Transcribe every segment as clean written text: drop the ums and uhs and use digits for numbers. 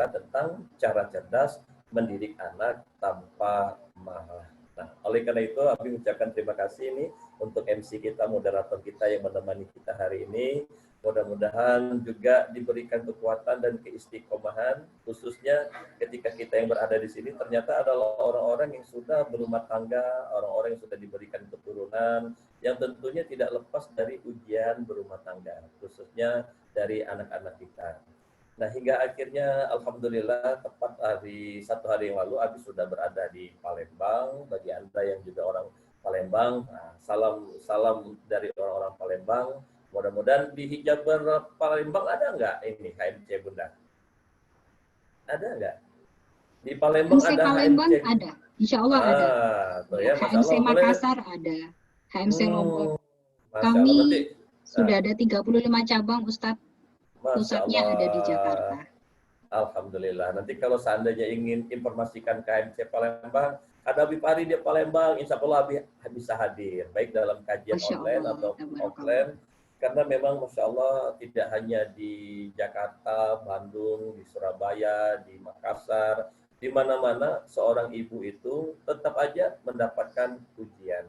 tentang cara cerdas mendidik anak tanpa marah. Nah, oleh karena itu, Abi mengucapkan terima kasih nih untuk MC kita, moderator kita yang menemani kita hari ini. Mudah-mudahan juga diberikan kekuatan dan keistiqomahan, khususnya ketika kita yang berada di sini ternyata adalah orang-orang yang sudah berumah tangga, orang-orang yang sudah diberikan keturunan, yang tentunya tidak lepas dari ujian berumah tangga, khususnya dari anak-anak kita. Nah, hingga akhirnya alhamdulillah tepat satu hari yang lalu Abi sudah berada di Palembang. Bagi Anda yang juga orang Palembang, nah, salam dari orang-orang Palembang. Mudah-mudahan di Hijaber Palembang ada nggak ini HMC Bunda? Ada nggak? Di Palembang HMC ada Palembang HMC. ada, insya Allah ada. Tuh Ya, ya, Masya HMC Allah, boleh. Makassar ada, HMC Lombok. Masya Allah, Kami nanti, sudah ada 35 cabang, Ustadz. Masya Pusatnya Allah. ada di Jakarta. Alhamdulillah. Nanti kalau seandainya ingin informasikan KMC Palembang, ada Habib Ari di Palembang, insya Allah Habib bisa hadir, baik dalam kajian Masya online Allah, atau tabarakallah. offline. Karena memang Masya Allah tidak hanya di Jakarta, Bandung, di Surabaya, di Makassar, di mana-mana seorang ibu itu tetap aja mendapatkan ujian.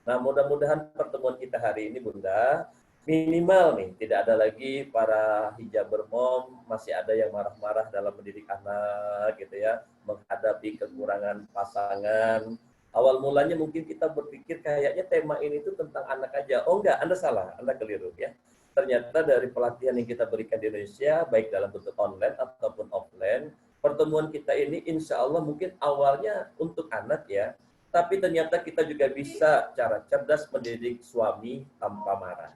Nah, mudah-mudahan pertemuan kita hari ini, Bunda, minimal nih, tidak ada lagi para hijaber mom, masih ada yang marah-marah dalam mendidik anak, gitu ya, menghadapi kekurangan pasangan. Awal mulanya mungkin kita berpikir kayaknya tema ini tuh tentang anak aja. Oh enggak, Anda salah, Anda keliru ya. Ternyata dari pelatihan yang kita berikan di Indonesia, baik dalam bentuk online ataupun offline, pertemuan kita ini insya Allah mungkin awalnya untuk anak ya, tapi ternyata kita juga bisa cara cerdas mendidik suami tanpa marah.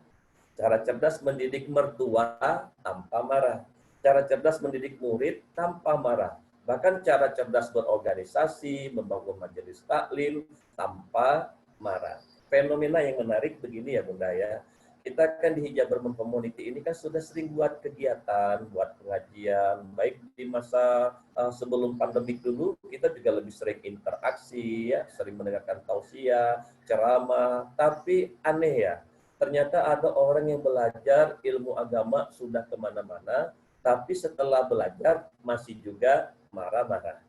Cara cerdas mendidik mertua tanpa marah. Cara cerdas mendidik murid tanpa marah. Bahkan cara cerdas berorganisasi, membangun majelis taklim tanpa marah. Fenomena yang menarik begini ya Bunda ya. Kita kan di Hijaber Community ini kan sudah sering buat kegiatan, buat pengajian, baik di masa sebelum pandemik dulu, kita juga lebih sering interaksi, ya, sering mendengarkan tausiah, ceramah, tapi aneh ya, ternyata ada orang yang belajar ilmu agama sudah kemana-mana, tapi setelah belajar masih juga marah-marah.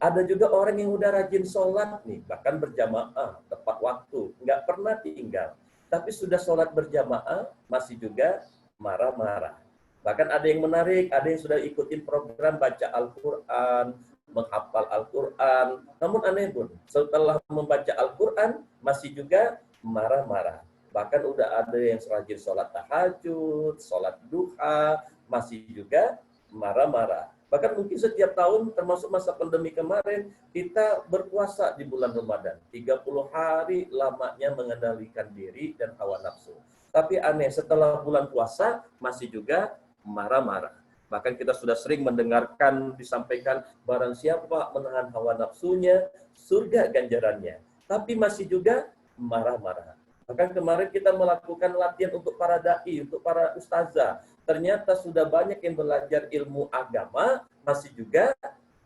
Ada juga orang yang udah rajin sholat nih, bahkan berjamaah, tepat waktu, nggak pernah tinggal. Tapi sudah sholat berjamaah, masih juga marah-marah. Bahkan ada yang menarik, ada yang sudah ikutin program baca Al-Quran, menghafal Al-Quran. Namun aneh pun, setelah membaca Al-Quran, masih juga marah-marah. Bahkan udah ada yang rajin sholat tahajud, sholat duha, masih juga marah-marah. Bahkan mungkin setiap tahun, termasuk masa pandemi kemarin, kita berpuasa di bulan Ramadan. 30 hari lamanya mengendalikan diri dan hawa nafsu. Tapi aneh, setelah bulan puasa, masih juga marah-marah. Bahkan kita sudah sering mendengarkan, disampaikan, barang siapa menahan hawa nafsunya, surga ganjarannya. Tapi masih juga marah-marah. Bahkan kemarin kita melakukan latihan untuk para da'i, untuk para ustazah. Ternyata sudah banyak yang belajar ilmu agama, masih juga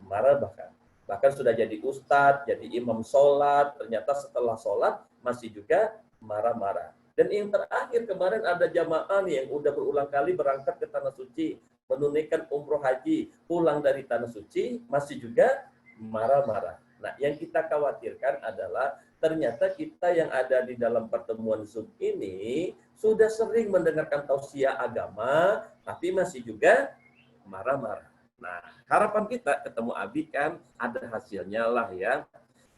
marah bahkan. Bahkan sudah jadi ustadz, jadi imam sholat, ternyata setelah sholat masih juga marah-marah. Dan yang terakhir kemarin ada jamaah nih yang udah berulang kali berangkat ke Tanah Suci, menunaikan umroh haji, pulang dari Tanah Suci, masih juga marah-marah. Nah, yang kita khawatirkan adalah ternyata kita yang ada di dalam pertemuan Zoom ini sudah sering mendengarkan tausiah agama, tapi masih juga marah-marah. Nah, harapan kita ketemu Abi kan ada hasilnya lah ya.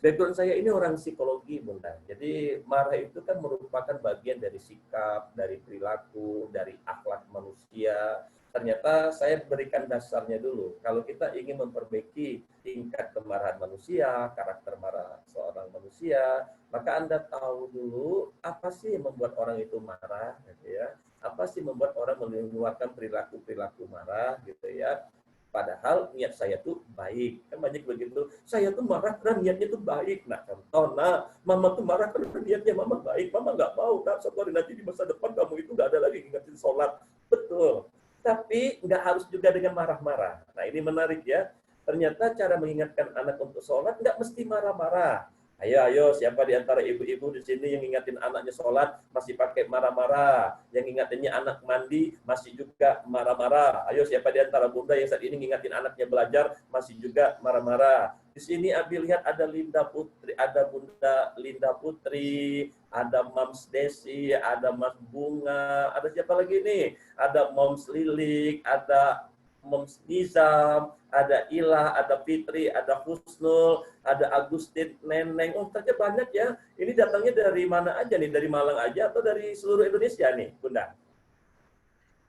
Background saya ini orang psikologi, Bunda. Jadi marah itu kan merupakan bagian dari sikap, dari perilaku, dari akhlak manusia. Ternyata saya berikan dasarnya dulu. Kalau kita ingin memperbaiki tingkat kemarahan manusia, karakter marah seorang manusia, maka Anda tahu dulu apa sih yang membuat orang itu marah, gitu ya. Apa sih membuat orang mengeluarkan perilaku-perilaku marah, gitu ya. Padahal niat saya tuh baik. Kan banyak begitu. Saya tuh marah karena niatnya tuh baik. Nah, contoh, mama tuh marah karena niatnya mama baik. Mama nggak mau, kan, suatu hari nanti di masa depan kamu itu nggak ada lagi ingatin sholat. Betul. Tapi nggak harus juga dengan marah-marah. Nah, ini menarik ya. Ternyata cara mengingatkan anak untuk sholat nggak mesti marah-marah. Ayo, siapa di antara ibu-ibu di sini yang ingatin anaknya sholat masih pakai marah-marah, yang ingatinnya anak mandi masih juga marah-marah. Ayo, siapa di antara bunda yang saat ini ingatin anaknya belajar masih juga marah-marah. Di sini Abi lihat ada Linda Putri, ada Bunda Linda Putri, ada Mams Desi, ada Mas Bunga, ada siapa lagi nih? Ada Moms Lilik, ada Moms Nizam, ada Ilah, ada Fitri, ada Husnul, ada Agustin, Neneng. Oh, ternyata banyak ya. Ini datangnya dari mana aja nih? Dari Malang aja atau dari seluruh Indonesia nih, Bunda?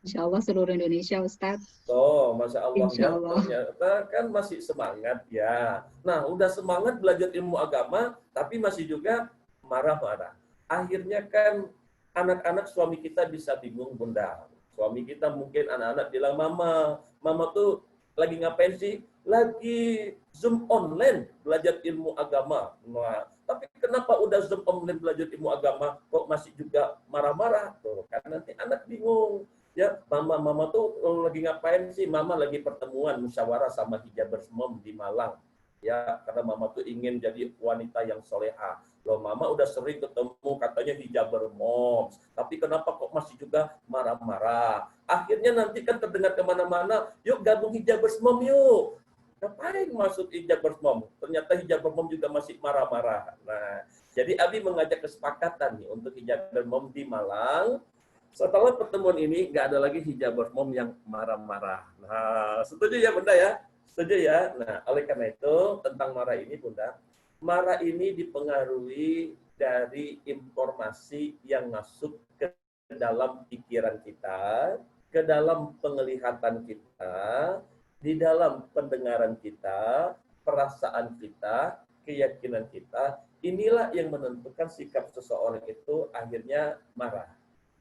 Insya Allah seluruh Indonesia, Ustadz. Oh, Masya Allah Insya ya. Allah. Ternyata kan masih semangat ya. Nah, udah semangat belajar ilmu agama, tapi masih juga marah-marah. Akhirnya kan anak-anak suami kita bisa bingung, Bunda. Suami kita mungkin anak-anak bilang, Mama tuh lagi ngapain sih? Lagi Zoom online belajar ilmu agama. Nah, tapi kenapa udah Zoom online belajar ilmu agama kok masih juga marah-marah? Tuh, kan nanti anak bingung. Ya, mama tuh lagi ngapain sih? Mama lagi pertemuan musyawarah sama hijabers mom di Malang. Ya, karena mama tuh ingin jadi wanita yang soleha. Loh, mama udah sering ketemu katanya hijaber moms. Tapi kenapa kok masih juga marah-marah? Akhirnya nanti kan terdengar kemana-mana, yuk gabung hijabers mom yuk. Ngapain masuk hijabers mom? Ternyata hijabers mom juga masih marah-marah. Nah, jadi Abi mengajak kesepakatan nih untuk hijabers mom di Malang. Setelah pertemuan ini, nggak ada lagi hijabers mom yang marah-marah. Nah, setuju ya Bunda ya? Setuju ya? Nah, oleh karena itu, tentang marah ini Bunda, marah ini dipengaruhi dari informasi yang masuk ke dalam pikiran kita, ke dalam penglihatan kita, di dalam pendengaran kita, perasaan kita, keyakinan kita. Inilah yang menentukan sikap seseorang itu akhirnya marah.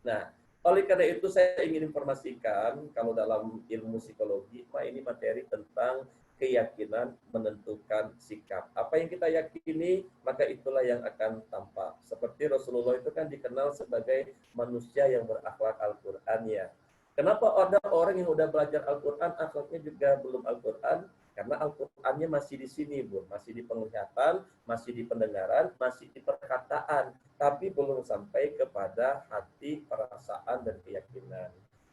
Nah, oleh karena itu saya ingin informasikan kalau dalam ilmu psikologi, ini materi tentang keyakinan menentukan sikap. Apa yang kita yakini, maka itulah yang akan tampak. Seperti Rasulullah itu kan dikenal sebagai manusia yang berakhlak Al-Quran ya. Kenapa ada orang yang udah belajar Al-Quran, akhlaknya juga belum Al-Quran? Karena Al-Qurannya masih di sini, Bu. Masih di penglihatan, masih di pendengaran, masih di perkataan. Tapi belum sampai kepada hati, perasaan, dan keyakinan.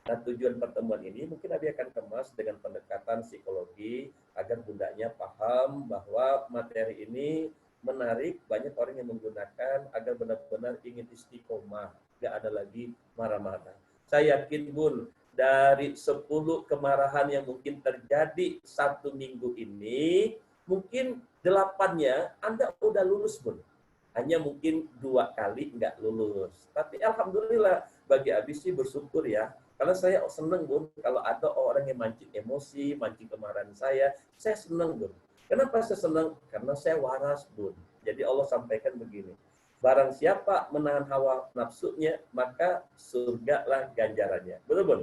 Nah, tujuan pertemuan ini mungkin Abi akan kemas dengan pendekatan psikologi agar bundanya paham bahwa materi ini menarik, banyak orang yang menggunakan agar benar-benar ingin istiqomah, nggak ada lagi marah-marah. Saya yakin Bun, dari 10 kemarahan yang mungkin terjadi satu minggu ini, mungkin 8-nya Anda udah lulus Bun. Hanya mungkin 2 kali nggak lulus. Tapi alhamdulillah bagi Abi sih bersyukur ya. Karena saya senang Bun, kalau ada orang yang mancing emosi, mancing kemarahan saya senang Bun. Kenapa saya senang? Karena saya waras Bun. Jadi Allah sampaikan begini, barang siapa menahan hawa nafsunya, maka surgalah ganjarannya. Betul Bun?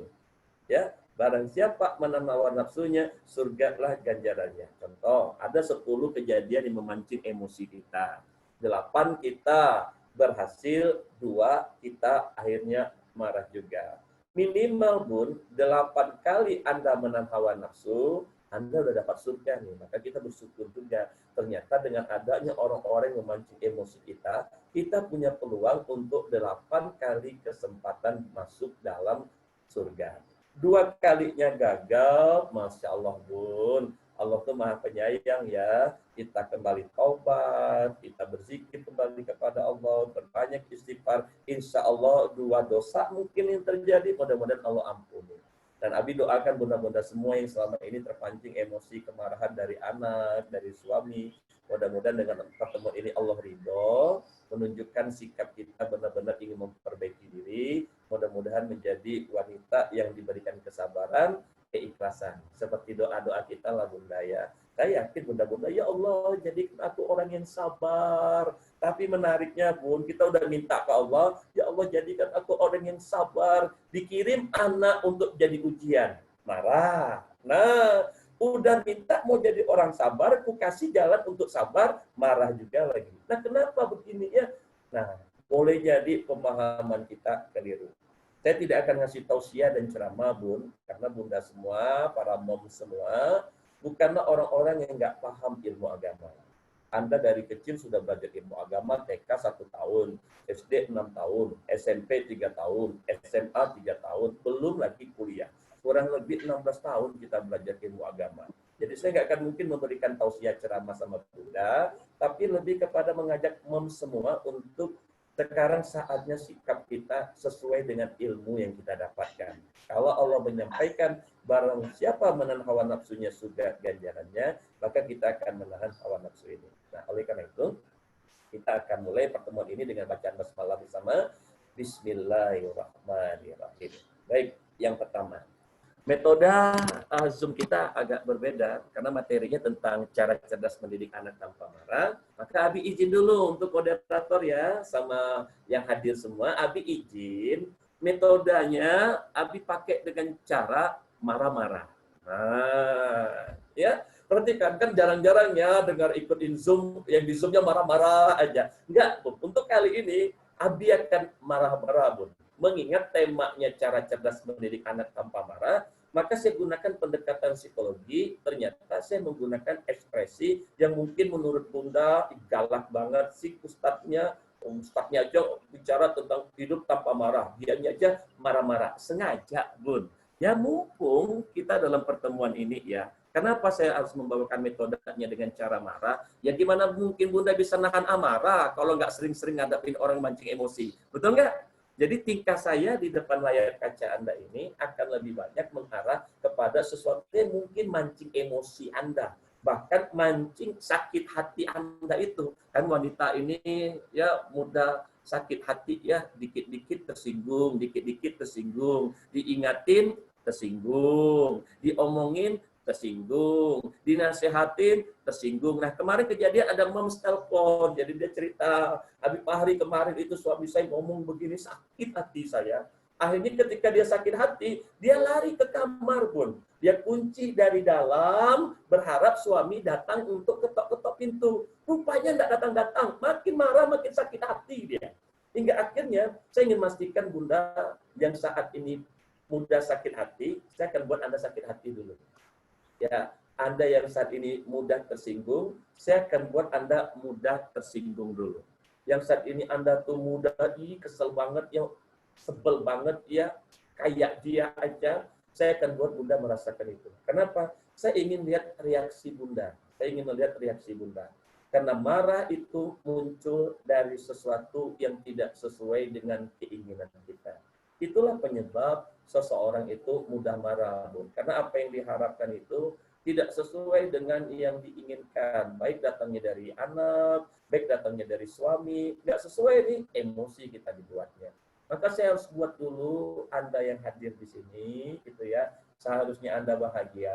Ya, barang siapa menahan hawa nafsunya, surgalah ganjarannya. Contoh, ada 10 kejadian yang memancing emosi kita. 8 kita berhasil, 2 kita akhirnya marah juga. Minimal Bun, 8 kali Anda menahan hawa nafsu, Anda udah dapat surga nih. Maka kita bersyukur juga. Ternyata dengan adanya orang-orang yang memancing emosi kita punya peluang untuk 8 kali kesempatan masuk dalam surga. 2 kalinya gagal, Masya Allah Bun. Allah tuh maha penyayang ya. Kita kembali taubat, kita berzikir kembali kepada Allah, berbanyak istighfar. Insya Allah 2 dosa mungkin yang terjadi, mudah-mudahan Allah ampuni. Dan Abi doakan bunda-bunda semua yang selama ini terpancing emosi, kemarahan dari anak, dari suami. Mudah-mudahan dengan pertemuan ini Allah ridho, menunjukkan sikap kita benar-benar ingin memperbaiki diri. Mudah-mudahan menjadi wanita yang diberikan kesabaran, keikhlasan. Seperti doa-doa kita lah Bunda ya. Saya yakin Bunda-Bunda, ya Allah jadikan aku orang yang sabar. Tapi menariknya Bun, kita udah minta ke Allah, ya Allah jadikan aku orang yang sabar. Dikirim anak untuk jadi ujian. Marah. Nah, udah minta mau jadi orang sabar, aku kasih jalan untuk sabar, marah juga lagi. Nah, kenapa begini ya? Nah, boleh jadi pemahaman kita keliru. Saya tidak akan ngasih tausiah dan ceramah, Bun, karena Bunda semua, para mom semua, bukanlah orang-orang yang nggak paham ilmu agama. Anda dari kecil sudah belajar ilmu agama, TK 1 tahun, SD 6 tahun, SMP 3 tahun, SMA 3 tahun, belum lagi kuliah. Kurang lebih 16 tahun kita belajar ilmu agama. Jadi saya nggak akan mungkin memberikan tausiah ceramah sama Bunda, tapi lebih kepada mengajak semua untuk sekarang saatnya sikap kita sesuai dengan ilmu yang kita dapatkan. Kalau Allah menyampaikan barang siapa menahan hawa nafsunya surga ganjarannya, maka kita akan menahan hawa nafsu ini. Nah, oleh karena itu, kita akan mulai pertemuan ini dengan bacaan basmalah bersama. Bismillahirrahmanirrahim. Baik, yang pertama. Metode Zoom kita agak berbeda karena materinya tentang cara cerdas mendidik anak tanpa marah. Maka Abi izin dulu untuk moderator ya, sama yang hadir semua. Abi izin metodenya Abi pakai dengan cara marah-marah. Nah, ya perhatikan kan jarang-jarang ya dengar ikutin Zoom yang di Zoom-nya marah-marah aja. Enggak, Bun. Untuk kali ini Abi akan marah-marah, Bun. Mengingat temanya cara cerdas mendidik anak tanpa marah, maka saya gunakan pendekatan psikologi. Ternyata saya menggunakan ekspresi yang mungkin menurut Bunda galak banget sih ustadznya aja bicara tentang hidup tanpa marah. Dianya aja marah-marah. Sengaja, Bun. Ya mumpung kita dalam pertemuan ini ya, kenapa saya harus membawakan metodenya dengan cara marah? Ya gimana mungkin Bunda bisa nahan amarah kalau nggak sering-sering ngadapin orang mancing emosi. Betul nggak? Jadi tingkah saya di depan layar kaca Anda ini akan lebih banyak mengarah kepada sesuatu yang mungkin mancing emosi Anda. Bahkan mancing sakit hati Anda itu. Kan wanita ini ya mudah sakit hati ya, dikit-dikit tersinggung, dikit-dikit tersinggung. Diingatin, tersinggung. Diomongin, tersinggung, dinasehatin, tersinggung. Nah, kemarin kejadian ada moms telepon, jadi dia cerita, Habib Fahri kemarin itu suami saya ngomong begini, sakit hati saya. Akhirnya ketika dia sakit hati, dia lari ke kamar, Bun. Dia kunci dari dalam, berharap suami datang untuk ketok-ketok pintu. Rupanya enggak datang-datang, makin marah, makin sakit hati dia. Hingga akhirnya, saya ingin memastikan Bunda yang saat ini mudah sakit hati, saya akan buat Anda sakit hati dulu. Ya, Anda yang saat ini mudah tersinggung, saya akan buat Anda mudah tersinggung dulu. Yang saat ini Anda tuh mudah, kesel banget, ya, sebel banget, ya, kayak dia aja, saya akan buat Bunda merasakan itu. Kenapa? Saya ingin lihat reaksi Bunda. Saya ingin melihat reaksi Bunda. Karena marah itu muncul dari sesuatu yang tidak sesuai dengan keinginan kita. Itulah penyebab seseorang itu mudah marah, Bun. Karena apa yang diharapkan itu tidak sesuai dengan yang diinginkan. Baik datangnya dari anak, baik datangnya dari suami, nggak sesuai nih, emosi kita dibuatnya. Maka saya harus buat dulu Anda yang hadir di sini, gitu ya. Seharusnya Anda bahagia,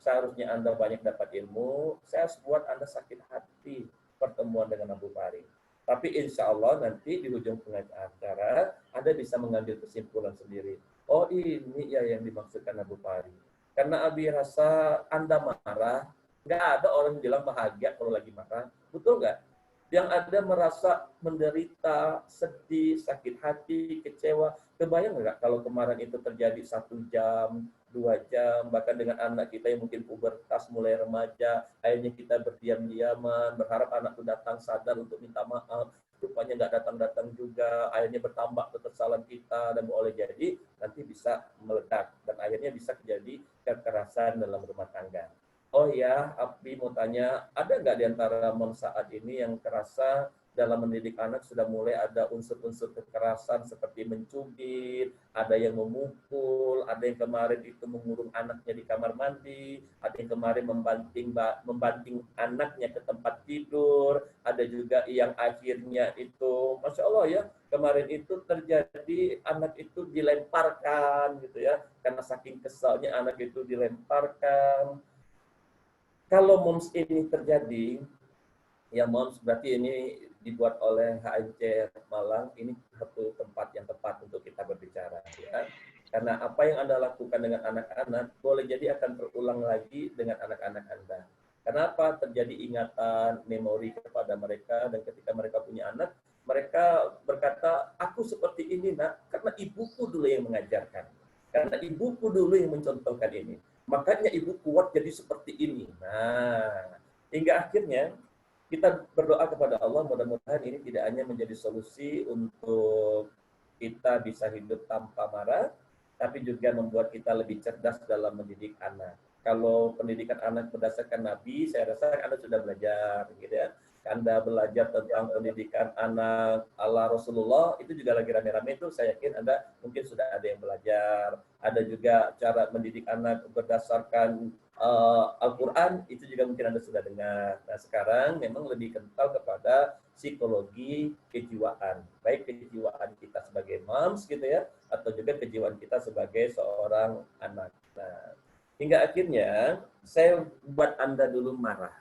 seharusnya Anda banyak dapat ilmu, saya harus buat Anda sakit hati pertemuan dengan Abu Fahri. Tapi insya Allah nanti di ujung acara, Anda bisa mengambil kesimpulan sendiri. Oh ini ya yang dimaksudkan Abu Fahri. Karena Abi rasa Anda marah, nggak ada orang yang bilang bahagia kalau lagi marah. Betul nggak? Yang ada merasa menderita, sedih, sakit hati, kecewa. Kebayang nggak kalau kemarin itu terjadi 1 jam, 2 jam, bahkan dengan anak kita yang mungkin pubertas mulai remaja, akhirnya kita berdiam-diaman, berharap anak itu datang sadar untuk minta maaf, rupanya nggak datang-datang juga, akhirnya bertambah kekesalan kita, dan boleh jadi nanti bisa meledak, dan akhirnya bisa terjadi kekerasan dalam rumah tangga. Oh ya, Abi mau tanya, ada nggak di antara mom saat ini yang terasa dalam mendidik anak sudah mulai ada unsur-unsur kekerasan seperti mencubit, ada yang memukul, ada yang kemarin itu mengurung anaknya di kamar mandi, ada yang kemarin membanting anaknya ke tempat tidur, ada juga yang akhirnya itu, Masya Allah ya, kemarin itu terjadi anak itu dilemparkan gitu ya, karena saking kesalnya anak itu dilemparkan. Kalau moms ini terjadi, ya moms berarti ini dibuat oleh HNC Malang, ini satu tempat yang tepat untuk kita berbicara. Ya. Karena apa yang Anda lakukan dengan anak-anak, boleh jadi akan terulang lagi dengan anak-anak Anda. Kenapa? Terjadi ingatan, memori kepada mereka, dan ketika mereka punya anak, mereka berkata, aku seperti ini nak, karena ibuku dulu yang mengajarkan. Karena ibuku dulu yang mencontohkan ini. Makanya ibu kuat jadi seperti ini. Nah, hingga akhirnya kita berdoa kepada Allah, mudah-mudahan ini tidak hanya menjadi solusi untuk kita bisa hidup tanpa marah, tapi juga membuat kita lebih cerdas dalam mendidik anak. Kalau pendidikan anak berdasarkan Nabi, saya rasa Anda sudah belajar, gitu ya. Anda belajar tentang pendidikan anak ala Rasulullah, itu juga lagi rame-rame itu, saya yakin Anda mungkin sudah ada yang belajar. Ada juga cara mendidik anak berdasarkan Al-Quran, itu juga mungkin Anda sudah dengar. Nah, sekarang memang lebih kental kepada psikologi kejiwaan. Baik kejiwaan kita sebagai moms gitu ya, atau juga kejiwaan kita sebagai seorang anak. Nah, hingga akhirnya saya buat Anda dulu marah.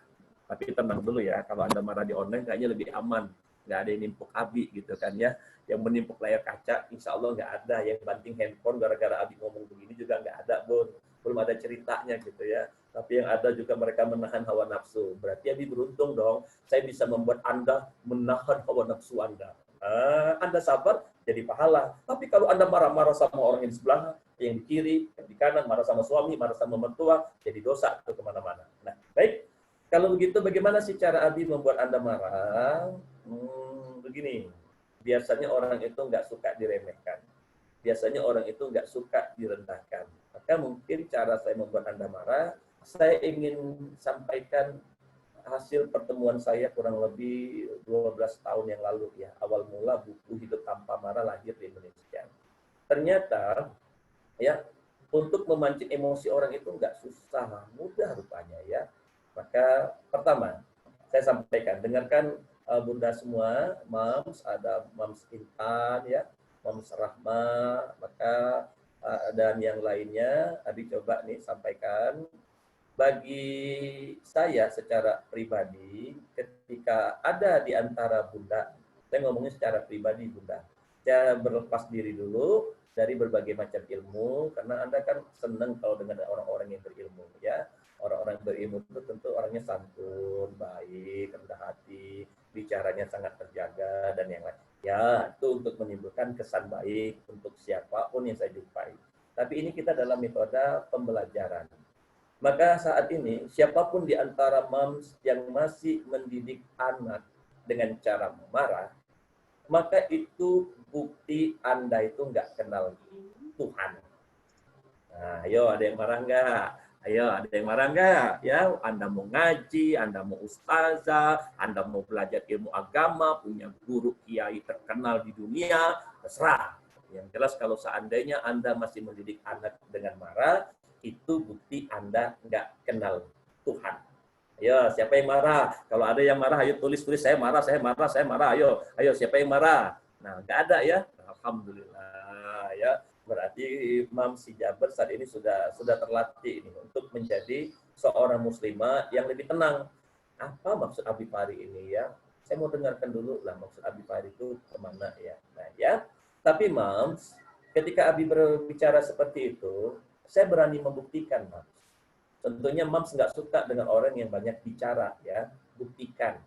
Tapi tenang dulu ya, kalau Anda marah di online kayaknya lebih aman. Nggak ada yang nimpuk Abi gitu kan ya. Yang menimpuk layar kaca, insya Allah nggak ada. Yang banting handphone gara-gara Abi ngomong begini juga nggak ada, Bun. Belum ada ceritanya gitu ya. Tapi yang ada juga mereka menahan hawa nafsu. Berarti Abi beruntung dong. Saya bisa membuat Anda menahan hawa nafsu Anda. Anda sabar, jadi pahala. Tapi kalau Anda marah-marah sama orang yang di sebelah, yang di kiri, yang di kanan, marah sama suami, marah sama mertua, jadi dosa ke kemana-mana. Nah, baik. Kalau begitu, bagaimana sih cara Abi membuat Anda marah? Begini, biasanya orang itu nggak suka diremehkan. Biasanya orang itu nggak suka direndahkan. Maka mungkin cara saya membuat Anda marah, saya ingin sampaikan hasil pertemuan saya kurang lebih 12 tahun yang lalu ya. Awal mula buku Hidup Tanpa Marah lahir di Indonesia. Ternyata ya, untuk memancing emosi orang itu nggak susah, mudah rupanya ya. Maka pertama, saya sampaikan, dengarkan Bunda semua, Moms, ada Moms Intan ya, Moms Rahma, maka dan yang lainnya, Abi coba nih sampaikan. Bagi saya secara pribadi, ketika ada di antara Bunda, saya ngomongnya secara pribadi Bunda, saya berlepas diri dulu dari berbagai macam ilmu, karena Anda kan senang kalau dengan orang-orang yang berilmu ya. Orang-orang berilmu itu tentu orangnya santun, baik, rendah hati, bicaranya sangat terjaga, dan yang lain. Ya, itu untuk menimbulkan kesan baik untuk siapapun yang saya jumpai. Tapi ini kita dalam metode pembelajaran. Maka saat ini, siapapun di antara moms yang masih mendidik anak dengan cara memarah, maka itu bukti Anda itu nggak kenal Tuhan. Nah, ayo ada yang marah nggak? Ayo ada yang marah nggak? Ya, Anda mau ngaji, Anda mau ustazah, Anda mau belajar ilmu agama, punya guru kiai terkenal di dunia, terserah. Yang jelas kalau seandainya Anda masih mendidik anak dengan marah, itu bukti Anda nggak kenal Tuhan. Ayo, siapa yang marah? Kalau ada yang marah, ayo tulis-tulis, saya marah, saya marah, saya marah. Ayo, siapa yang marah? Nah, nggak ada ya. Alhamdulillah ya. Berarti Imam si Jaber saat ini sudah terlatih ini untuk menjadi seorang muslimah yang lebih tenang. Apa maksud Abi Pari ini ya? Saya mau dengarkan dulu lah maksud Abi Pari itu kemana ya. Nah ya, tapi Mams, ketika Abi berbicara seperti itu, saya berani membuktikan Mams. Tentunya Mams nggak suka dengan orang yang banyak bicara ya, buktikan.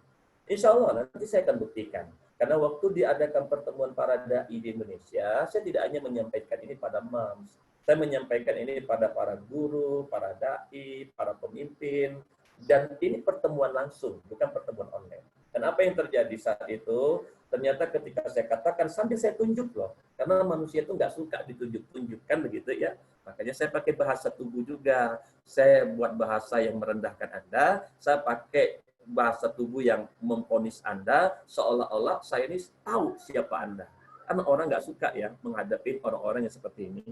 Insya Allah nanti saya akan buktikan. Karena waktu diadakan pertemuan para dai di Indonesia, saya tidak hanya menyampaikan ini pada Mams, saya menyampaikan ini pada para guru, para dai, para pemimpin, dan ini pertemuan langsung, bukan pertemuan online. Dan apa yang terjadi saat itu, ternyata ketika saya katakan, sambil saya tunjuk loh, karena manusia itu nggak suka ditunjuk-tunjukkan begitu ya, makanya saya pakai bahasa tubuh juga. Saya buat bahasa yang merendahkan Anda, saya pakai bahasa tubuh yang memponis Anda, seolah-olah saya ini tahu siapa Anda. Karena orang nggak suka ya menghadapi orang-orang yang seperti ini.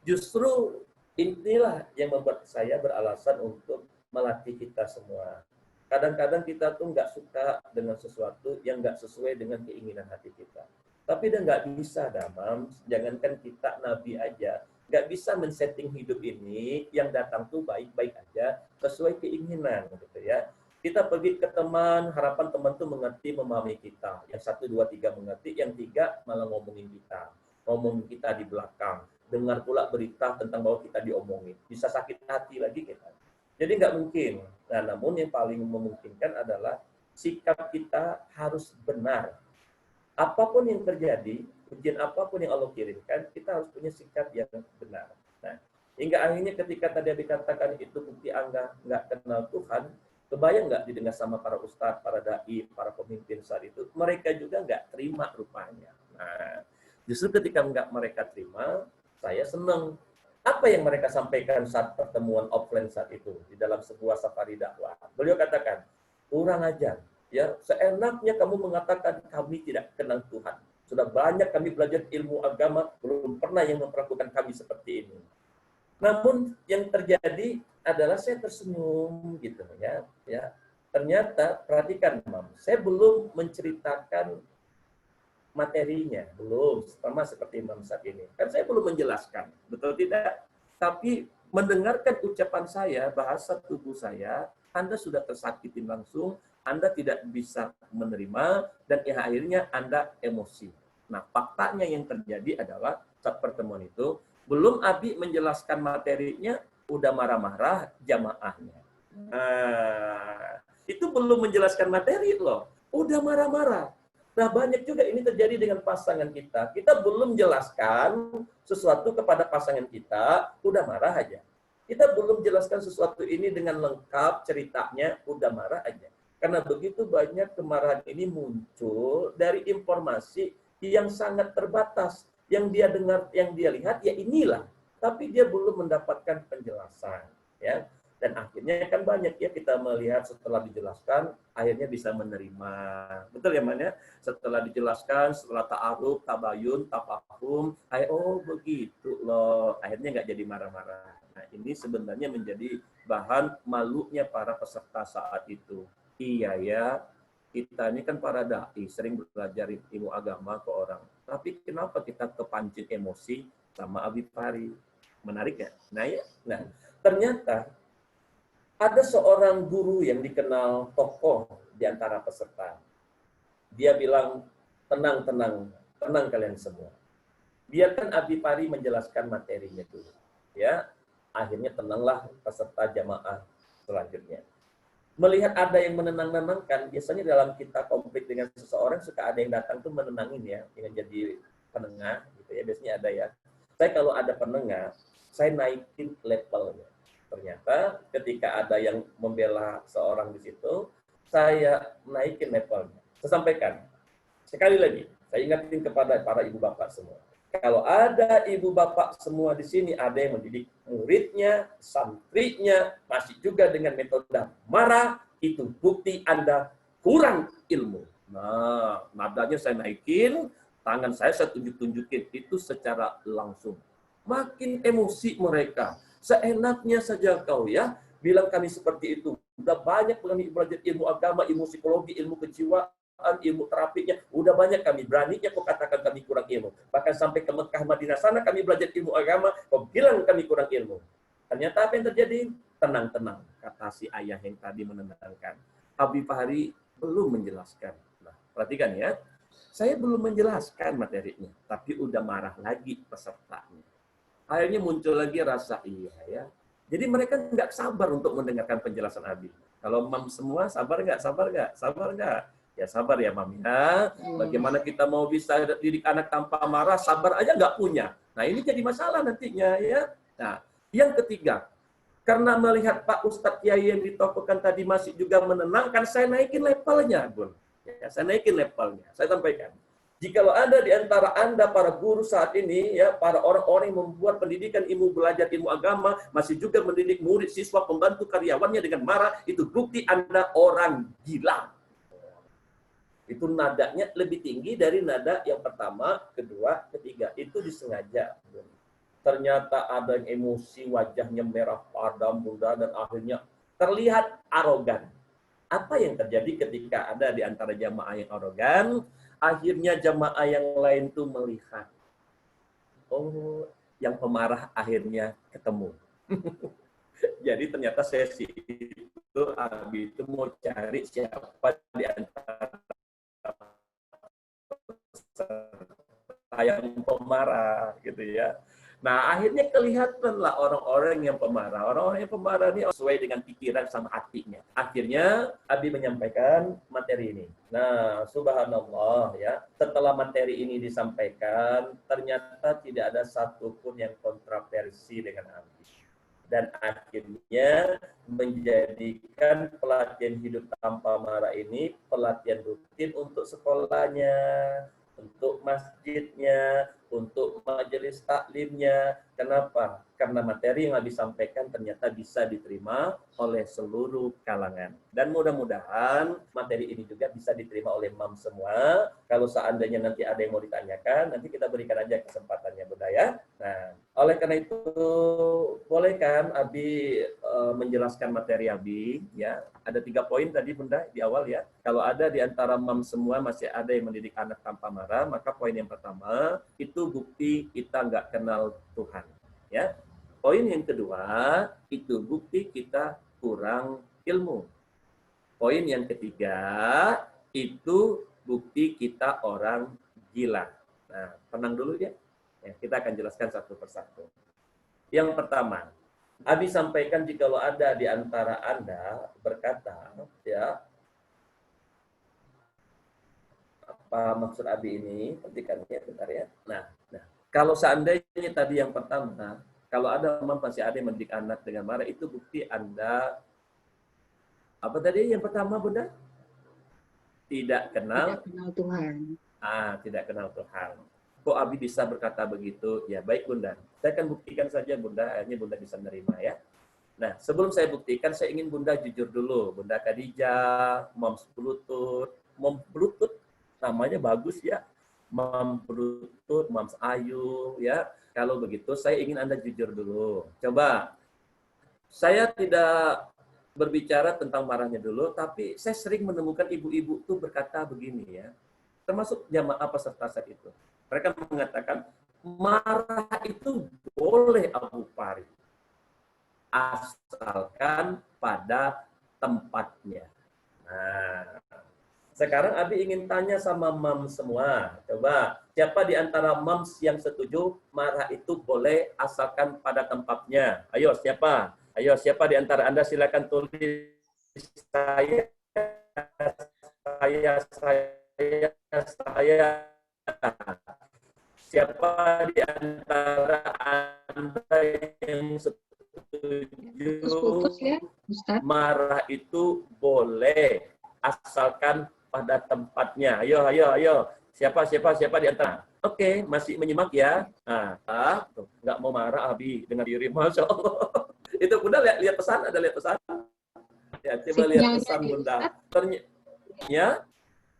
Justru inilah yang membuat saya beralasan untuk melatih kita semua. Kadang-kadang kita tuh nggak suka dengan sesuatu yang nggak sesuai dengan keinginan hati kita. Tapi udah nggak bisa, Damam. Jangankan kita Nabi aja, nggak bisa men-setting hidup ini yang datang tuh baik-baik aja sesuai keinginan gitu ya. Kita pergi ke teman, harapan teman tuh mengerti, memahami kita. Yang 1, 2, 3 mengerti, yang 3 malah ngomongin kita. Ngomongin kita di belakang. Dengar pula berita tentang bahwa kita diomongin. Bisa sakit hati lagi kita. Jadi nggak mungkin. Nah, namun yang paling memungkinkan adalah sikap kita harus benar. Apapun yang terjadi, ujian apapun yang Allah kirimkan, kita harus punya sikap yang benar. Nah, hingga akhirnya ketika tadi dikatakan itu bukti Anda nggak kenal Tuhan, Kebayang nggak didengar sama para ustadz, para dai, para pemimpin saat itu? Mereka juga nggak terima rupanya. Nah, justru ketika nggak mereka terima, saya senang. Apa yang mereka sampaikan saat pertemuan offline saat itu di dalam sebuah safari dakwah? Beliau katakan, kurang ajar. Ya, seenaknya kamu mengatakan kami tidak kenal Tuhan. Sudah banyak kami belajar ilmu agama, belum pernah yang memperlakukan kami seperti ini. Namun yang terjadi adalah saya tersenyum gitu ya. Ternyata perhatikan Mam, saya belum menceritakan materinya, belum sama seperti Imam saat ini. Kan saya belum menjelaskan, betul tidak? Tapi mendengarkan ucapan saya, bahasa tubuh saya, Anda sudah tersakitin langsung, Anda tidak bisa menerima, dan akhirnya Anda emosi. Nah, faktanya yang terjadi adalah saat pertemuan itu, belum Abi menjelaskan materinya, udah marah-marah jamaahnya. Nah, itu belum menjelaskan materi loh, udah marah-marah. Nah, banyak juga ini terjadi dengan pasangan kita. Kita belum jelaskan sesuatu kepada pasangan kita, udah marah aja. Kita belum jelaskan sesuatu ini dengan lengkap ceritanya, udah marah aja. Karena begitu banyak kemarahan ini muncul dari informasi yang sangat terbatas. Yang dia dengar, yang dia lihat, ya inilah. Tapi dia belum mendapatkan penjelasan. Ya. Dan akhirnya kan banyak ya kita melihat setelah dijelaskan, akhirnya bisa menerima. Betul ya, Man ya? Setelah dijelaskan, setelah ta'aruf, tabayun, tafahum, oh begitu loh. Akhirnya nggak jadi marah-marah. Nah, ini sebenarnya menjadi bahan malunya para peserta saat itu. Iya ya, kita ini kan para dai, sering belajar ilmu agama ke orang. Tapi kenapa kita kepancing emosi sama Abi Fari? Menarik ya? Nah, ternyata ada seorang guru yang dikenal tokoh di antara peserta. Dia bilang, tenang kalian semua. Biarkan Abi Pari menjelaskan materinya dulu. Ya, akhirnya tenanglah peserta jamaah selanjutnya. Melihat ada yang menenang-nenangkan, biasanya dalam kita konflik dengan seseorang suka ada yang datang tuh menenangin ya, dengan jadi penengah gitu ya. Biasanya ada ya. Saya kalau ada penengah, saya naikin levelnya. Ternyata ketika ada yang membela seorang di situ, saya naikin levelnya. Saya sampaikan, sekali lagi, saya ingatin kepada para ibu bapak semua. Kalau ada ibu bapak semua di sini, ada yang mendidik muridnya, santrinya, masih juga dengan metode marah, itu bukti Anda kurang ilmu. Nah, nadanya saya naikin, tangan saya tunjuk-tunjukin, itu secara langsung. Makin emosi mereka. Seenaknya saja kau ya, bilang kami seperti itu. Udah banyak kami belajar ilmu agama, ilmu psikologi, ilmu kejiwaan, ilmu terapinya. Udah banyak kami, beraninya kau katakan kami kurang ilmu. Bahkan sampai ke Mekah, Madinah sana kami belajar ilmu agama, kau bilang kami kurang ilmu. Ternyata apa yang terjadi? Tenang-tenang, kata si ayah yang tadi menenangkan. Abi Fahri belum menjelaskan. Nah, perhatikan ya, saya belum menjelaskan materinya, tapi udah marah lagi pesertanya. Akhirnya muncul lagi rasa iya ya. Jadi mereka nggak sabar untuk mendengarkan penjelasan Abi. Kalau Mam semua sabar nggak? Sabar nggak? Sabar nggak? Ya sabar ya Mam ya. Bagaimana kita mau bisa didik anak tanpa marah, sabar aja nggak punya. Nah ini jadi masalah nantinya ya. Nah yang ketiga, karena melihat Pak Ustadz Kiai yang ditokohkan tadi masih juga menenangkan, saya naikin levelnya, Bun. Ya, saya naikin levelnya. Saya sampaikan. Jikalau ada di antara Anda, para guru saat ini, ya para orang-orang yang membuat pendidikan ilmu belajar ilmu agama, masih juga mendidik murid, siswa, pembantu, karyawannya dengan marah, itu bukti Anda orang gila. Itu nadanya lebih tinggi dari nada yang pertama, kedua, ketiga. Itu disengaja. Ternyata ada yang emosi, wajahnya merah padam, bunda, dan akhirnya terlihat arogan. Apa yang terjadi ketika ada di antara jamaah yang arogan? Akhirnya jamaah yang lain tuh melihat, oh, yang pemarah akhirnya ketemu. Jadi ternyata sesi itu Abi itu mau cari siapa di antara yang pemarah gitu ya. Nah, akhirnya kelihatanlah orang-orang yang pemarah. Orang-orang yang pemarah ini sesuai dengan pikiran sama hatinya. Akhirnya, Abi menyampaikan materi ini. Nah, subhanallah ya, setelah materi ini disampaikan, ternyata tidak ada satupun yang kontroversi dengan Abi. dan akhirnya menjadikan pelatihan hidup tanpa marah ini pelatihan rutin untuk sekolahnya, untuk masjidnya, untuk majelis taklimnya. Kenapa? Karena materi yang habis sampaikan ternyata bisa diterima oleh seluruh kalangan. Dan mudah-mudahan materi ini juga bisa diterima oleh mam semua. Kalau seandainya nanti ada yang mau ditanyakan, nanti kita berikan aja kesempatannya, Bunda ya. Nah, oleh karena itu, boleh kan Abi menjelaskan materi Abi? Ya, ada 3 poin tadi Bunda di awal ya. Kalau ada di antara mam semua masih ada yang mendidik anak tanpa marah, maka poin yang pertama itu bukti kita nggak kenal Tuhan. Ya. Poin yang kedua itu bukti kita kurang ilmu. Poin yang ketiga itu bukti kita orang gila. Nah, tenang dulu ya. Kita akan jelaskan satu persatu. Yang pertama, Abi sampaikan jikalau ada di antara Anda berkata, ya, apa maksud Abi ini? Petikannya bentar ya. Nah, kalau seandainya tadi yang pertama, kalau ada masih ada yang mendidik anak dengan marah, itu bukti Anda, apa tadi yang pertama Bunda? Tidak kenal Tuhan. Tidak kenal Tuhan. Kok Abi bisa berkata begitu? Ya baik Bunda. Saya akan buktikan saja Bunda, akhirnya Bunda bisa menerima ya. Nah, sebelum saya buktikan, saya ingin Bunda jujur dulu. Bunda Khadijah, Moms Bluetooth. Moms Bluetooth namanya bagus ya. Moms Bluetooth, Moms Ayu ya. Kalau begitu, saya ingin Anda jujur dulu. Coba, saya tidak berbicara tentang marahnya dulu, tapi saya sering menemukan ibu-ibu tuh berkata begini ya. Termasuk jamaah peserta saat itu. Mereka mengatakan, marah itu boleh Abu Farid, asalkan pada tempatnya. Nah, sekarang Abi ingin tanya sama mam semua. Coba, siapa di antara mams yang setuju marah itu boleh asalkan pada tempatnya? Ayo, siapa? Ayo, siapa di antara Anda silakan tulis saya, saya. Siapa di antara Anda yang Putus ya, Ustaz. marah itu boleh asalkan pada tempatnya. Ayo. Siapa di antara? Oke, masih menyimak ya. Nah, nggak mau marah Abi dengan diri, Masya Allah. Itu Bunda lihat pesan, ada lihat pesan? Ya, coba lihat pesan Bunda. Ya,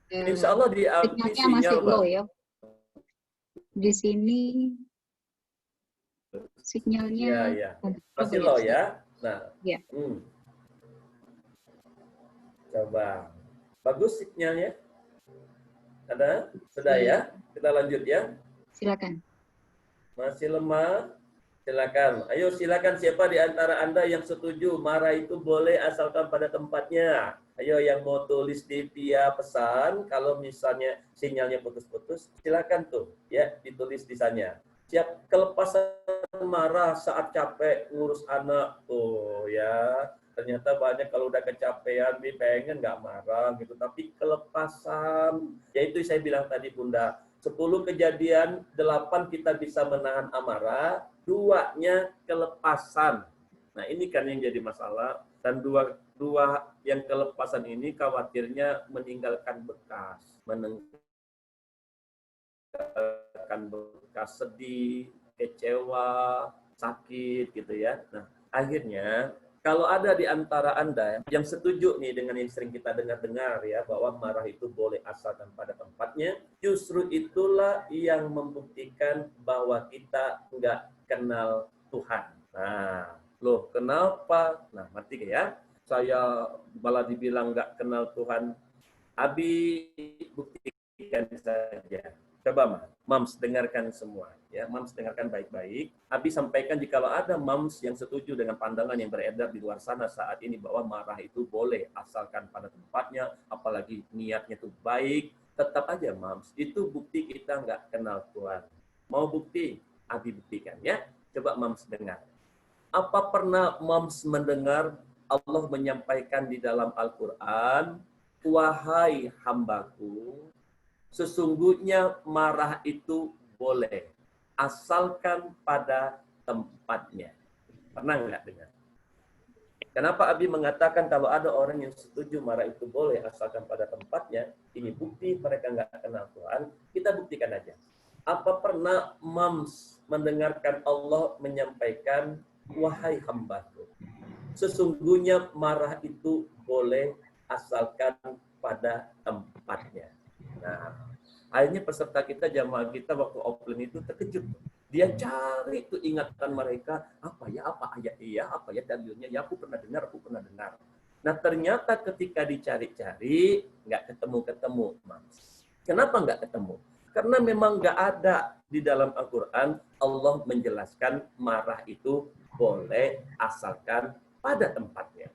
insya Allah di sinyalnya masih low ya. Di sini sinyalnya ya. Masih low ya. Nah, ya. Coba. Bagus sinyalnya? Ada? Sudah ya? Kita lanjut ya. Silakan. Masih lemah? Silakan. Ayo silakan siapa di antara Anda yang setuju marah itu boleh asalkan pada tempatnya. Ayo yang mau tulis di via pesan, kalau misalnya sinyalnya putus-putus, silakan tuh ya ditulis di sana. Siap kelepasan marah saat capek ngurus anak tuh ya. Ternyata banyak kalau udah kecapean, pengen nggak marah gitu, tapi kelepasan. Yaitu saya bilang tadi Bunda, 10 kejadian, 8 kita bisa menahan amarah, 2-nya kelepasan. Nah ini kan yang jadi masalah. Dan dua yang kelepasan ini khawatirnya meninggalkan bekas. Meninggalkan bekas sedih, kecewa, sakit gitu ya. Nah akhirnya kalau ada di antara Anda yang setuju nih dengan yang sering kita dengar-dengar ya, bahwa marah itu boleh asalkan pada tempatnya, justru itulah yang membuktikan bahwa kita nggak kenal Tuhan. Nah, loh kenapa? Nah, ngerti ya? Saya malah dibilang nggak kenal Tuhan. Abi buktikan saja. Coba Mams dengarkan semua ya, Mams dengarkan baik-baik. Abi sampaikan jikalau ada Mams yang setuju dengan pandangan yang beredar di luar sana saat ini bahwa marah itu boleh asalkan pada tempatnya, apalagi niatnya itu baik, tetap aja Mams, itu bukti kita nggak kenal Tuhan. Mau bukti? Abi buktikan ya. Coba Mams dengar. Apa pernah Mams mendengar Allah menyampaikan di dalam Al-Quran, wahai hambaku, sesungguhnya marah itu boleh, asalkan pada tempatnya. Pernah nggak dengar? Kenapa Abi mengatakan kalau ada orang yang setuju marah itu boleh asalkan pada tempatnya, ini bukti mereka nggak kenal Tuhan, kita buktikan aja. Apa pernah Mams mendengarkan Allah menyampaikan, wahai hambaku, sesungguhnya marah itu boleh asalkan pada tempatnya. Nah, akhirnya peserta kita, jamaah kita waktu offline itu terkejut. Dia cari tuh ingatan mereka, apa ayat iya, apa ya dalilnya, ya aku pernah dengar. Nah ternyata ketika dicari-cari, nggak ketemu-ketemu, Mas. Kenapa nggak ketemu? Karena memang nggak ada di dalam Al-Quran Allah menjelaskan marah itu boleh asalkan pada tempatnya.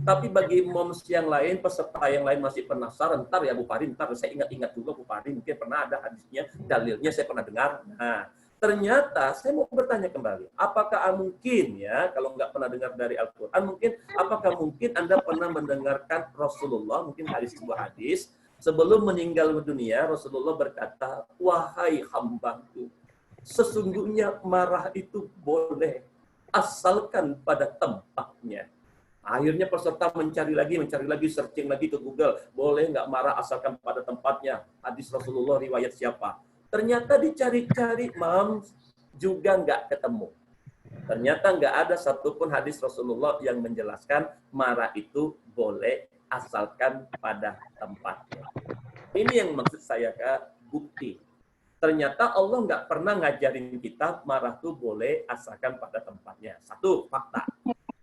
Tapi bagi moms yang lain, peserta yang lain masih penasaran, ntar ya Bu Pari, ntar saya ingat-ingat juga Bu Pari, mungkin pernah ada hadisnya, dalilnya saya pernah dengar. Nah, ternyata saya mau bertanya kembali, apakah mungkin ya, kalau nggak pernah dengar dari Al-Quran, mungkin apakah mungkin Anda pernah mendengarkan Rasulullah, mungkin hadis sebuah hadis, sebelum meninggal dunia, Rasulullah berkata, wahai hambaku, sesungguhnya marah itu boleh, asalkan pada tempatnya. Akhirnya peserta mencari lagi, searching lagi ke Google. Boleh nggak marah asalkan pada tempatnya? Hadis Rasulullah riwayat siapa? Ternyata dicari-cari, Mams, juga nggak ketemu. Ternyata nggak ada satupun hadis Rasulullah yang menjelaskan marah itu boleh asalkan pada tempatnya. Ini yang maksud saya, Kak, bukti. Ternyata Allah nggak pernah ngajarin kita marah itu boleh asalkan pada tempatnya. Satu, fakta.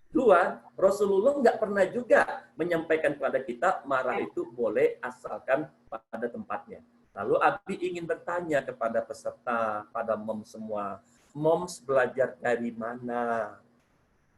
Dua, Rasulullah nggak pernah juga menyampaikan kepada kita marah itu boleh asalkan pada tempatnya. Lalu Abi ingin bertanya kepada peserta, pada moms semua, moms belajar dari mana?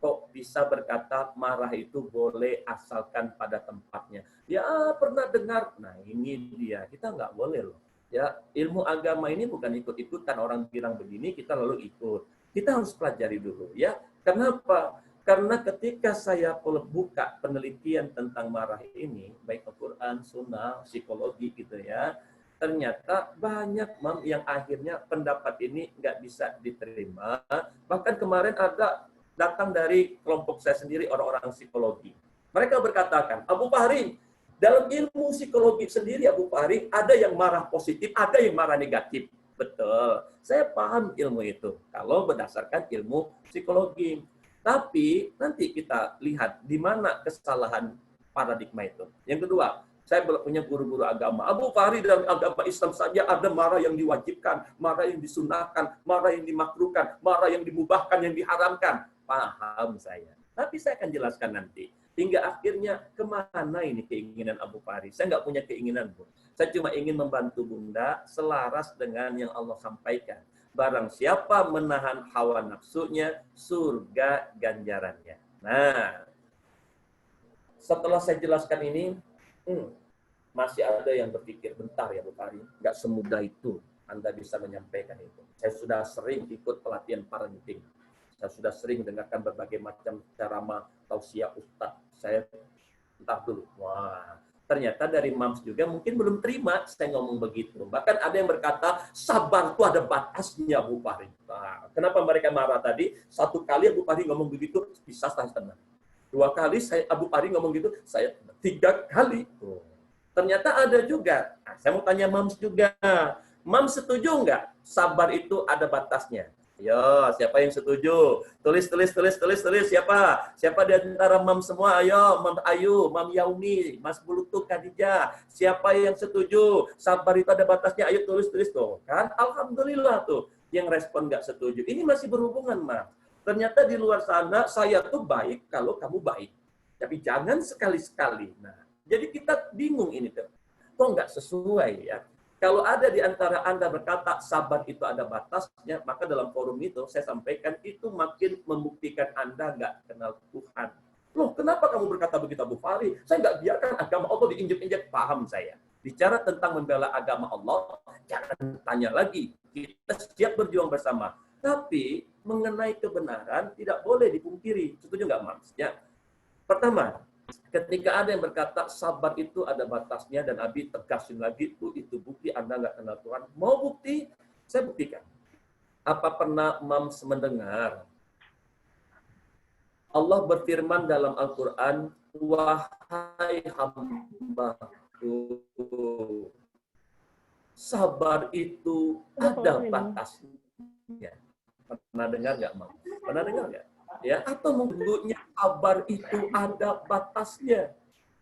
Kok bisa berkata marah itu boleh asalkan pada tempatnya? Ya pernah dengar. Nah ini dia, kita nggak boleh loh. Ya ilmu agama ini bukan ikut-ikutan, orang bilang begini kita lalu ikut. Kita harus pelajari dulu ya. Kenapa? Karena ketika saya buka penelitian tentang marah ini, baik Al-Quran, Sunnah, psikologi gitu ya, ternyata banyak yang akhirnya pendapat ini nggak bisa diterima. Bahkan kemarin ada datang dari kelompok saya sendiri, orang-orang psikologi. Mereka berkatakan, Abu Fahri, dalam ilmu psikologi sendiri, Abu Fahri, ada yang marah positif, ada yang marah negatif. Betul, saya paham ilmu itu, kalau berdasarkan ilmu psikologi. Tapi nanti kita lihat di mana kesalahan paradigma itu. Yang kedua, saya punya guru-guru agama. Abu Fahri, dalam agama Islam saja ada marah yang diwajibkan, marah yang disunahkan, marah yang dimakruhkan, marah yang dimubahkan, yang diharamkan. Paham saya. Tapi saya akan jelaskan nanti. Hingga akhirnya kemana ini keinginan Abu Fahri? Saya nggak punya keinginan, Bu. Saya cuma ingin membantu Bunda selaras dengan yang Allah sampaikan. Barang siapa menahan hawa nafsunya, surga ganjarannya. Nah, setelah saya jelaskan ini, masih ada yang berpikir, bentar ya Bu Fahri, nggak semudah itu Anda bisa menyampaikan itu. Saya sudah sering ikut pelatihan parenting. Saya sudah sering dengarkan berbagai macam ceramah tausiah Ustadz. Saya entar dulu. Wah, ternyata dari Mams juga mungkin belum terima saya ngomong begitu. Bahkan ada yang berkata, sabar itu ada batasnya, Bu Fahri. Nah, kenapa mereka marah tadi? Satu kali Abu Fahri ngomong begitu, bisa saya tenang. Dua kali Abu Fahri ngomong gitu, saya tiga kali. Ternyata ada juga. Nah, saya mau tanya Mams juga. Mams setuju nggak? Sabar itu ada batasnya. Yo, siapa yang setuju? Tulis. Siapa? Siapa di antara Mam semua? Ayo, Mam Ayu, Mam Yaumi, Mas Bulutuk, Khadijah. Siapa yang setuju? Sabar itu ada batasnya. Ayo tulis tuh. Kan? Alhamdulillah tuh. Yang respon nggak setuju. Ini masih berhubungan, Mam. Ternyata di luar sana saya tuh baik kalau kamu baik. Tapi jangan sekali-sekali. Nah, jadi kita bingung ini tuh. Kok nggak sesuai ya? Kalau ada di antara Anda berkata sabar itu ada batasnya, maka dalam forum itu saya sampaikan itu makin membuktikan Anda nggak kenal Tuhan. Loh, kenapa kamu berkata begitu, Abu Fahri? Saya nggak biarkan agama Allah diinjek-injek. Paham saya. Bicara tentang membela agama Allah, jangan tanya lagi. Kita siap berjuang bersama. Tapi mengenai kebenaran tidak boleh dipungkiri. Setuju nggak, Mams? Ya. Pertama, ketika ada yang berkata sabar itu ada batasnya dan Abi tegasin lagi itu bukti Anda nggak kenal Tuhan. Mau bukti? Saya buktikan. Apa pernah Mams mendengar Allah berfirman dalam Al-Quran, wahai hambaku, sabar itu ada batasnya. Pernah dengar nggak, Mam? Pernah dengar nggak? Ya, atau menurutnya sabar itu ada batasnya.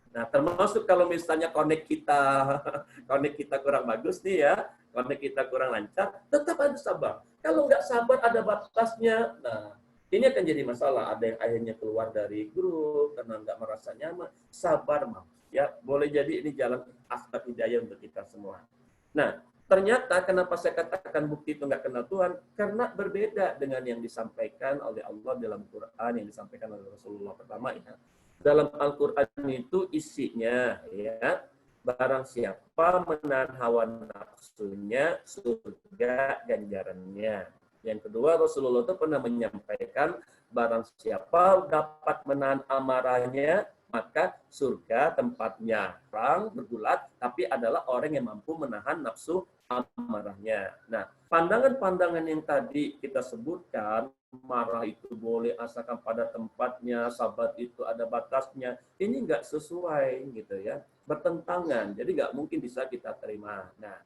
Nah, termasuk kalau misalnya connect kita kurang bagus nih ya, connect kita kurang lancar, tetap harus sabar. Kalau nggak sabar ada batasnya. Nah, ini akan jadi masalah. Ada yang akhirnya keluar dari grup karena nggak merasa nyaman. Sabar, Mam. Ya, boleh jadi ini jalan asbab hidayah untuk kita semua. Nah, ternyata kenapa saya katakan bukti itu nggak kenal Tuhan? Karena berbeda dengan yang disampaikan oleh Allah dalam Quran, yang disampaikan oleh Rasulullah pertama ya. Dalam Al-Quran itu isinya ya, barang siapa menahan hawa nafsunya, surga ganjarannya. Yang kedua, Rasulullah itu pernah menyampaikan, barang siapa dapat menahan amarahnya, maka surga tempatnya. Perang bergulat, tapi adalah orang yang mampu menahan nafsu amarahnya. Nah, pandangan-pandangan yang tadi kita sebutkan, marah itu boleh asalkan pada tempatnya, sabar itu ada batasnya, ini nggak sesuai gitu ya, bertentangan, jadi nggak mungkin bisa kita terima. Nah,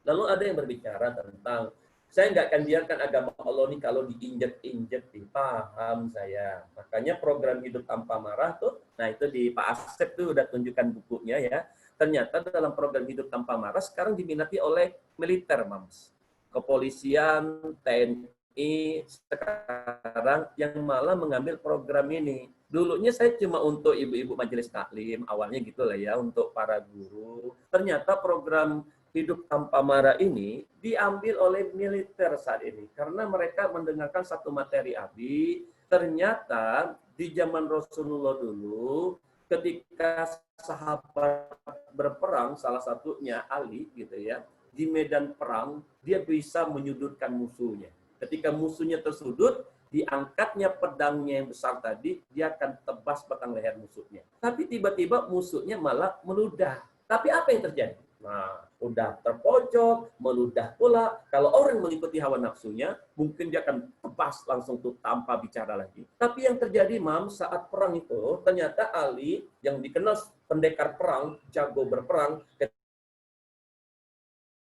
lalu ada yang berbicara tentang, saya nggak akan biarkan agama Allah ini kalau diinjek-injek, paham saya. Makanya program hidup tanpa marah tuh, nah itu di Pak Asep tuh udah tunjukkan bukunya ya. Ternyata dalam program hidup tanpa marah sekarang diminati oleh militer, Mams. Kepolisian, TNI, sekarang yang malah mengambil program ini. Dulunya saya cuma untuk ibu-ibu majelis taklim, awalnya gitu lah ya, untuk para guru. Ternyata program hidup tanpa marah ini diambil oleh militer saat ini. Karena mereka mendengarkan satu materi Abi, ternyata di zaman Rasulullah dulu, ketika sahabat berperang, salah satunya Ali gitu ya, di medan perang, dia bisa menyudutkan musuhnya. Ketika musuhnya tersudut, diangkatnya pedangnya yang besar tadi, dia akan tebas batang leher musuhnya. Tapi tiba-tiba musuhnya malah meludah. Tapi apa yang terjadi? Nah, udah terpojok, meludah pula. Kalau orang mengikuti hawa nafsunya, mungkin dia akan tebas langsung tuh tanpa bicara lagi. Tapi yang terjadi, Mam, saat perang itu, ternyata Ali yang dikenal pendekar perang, jago berperang,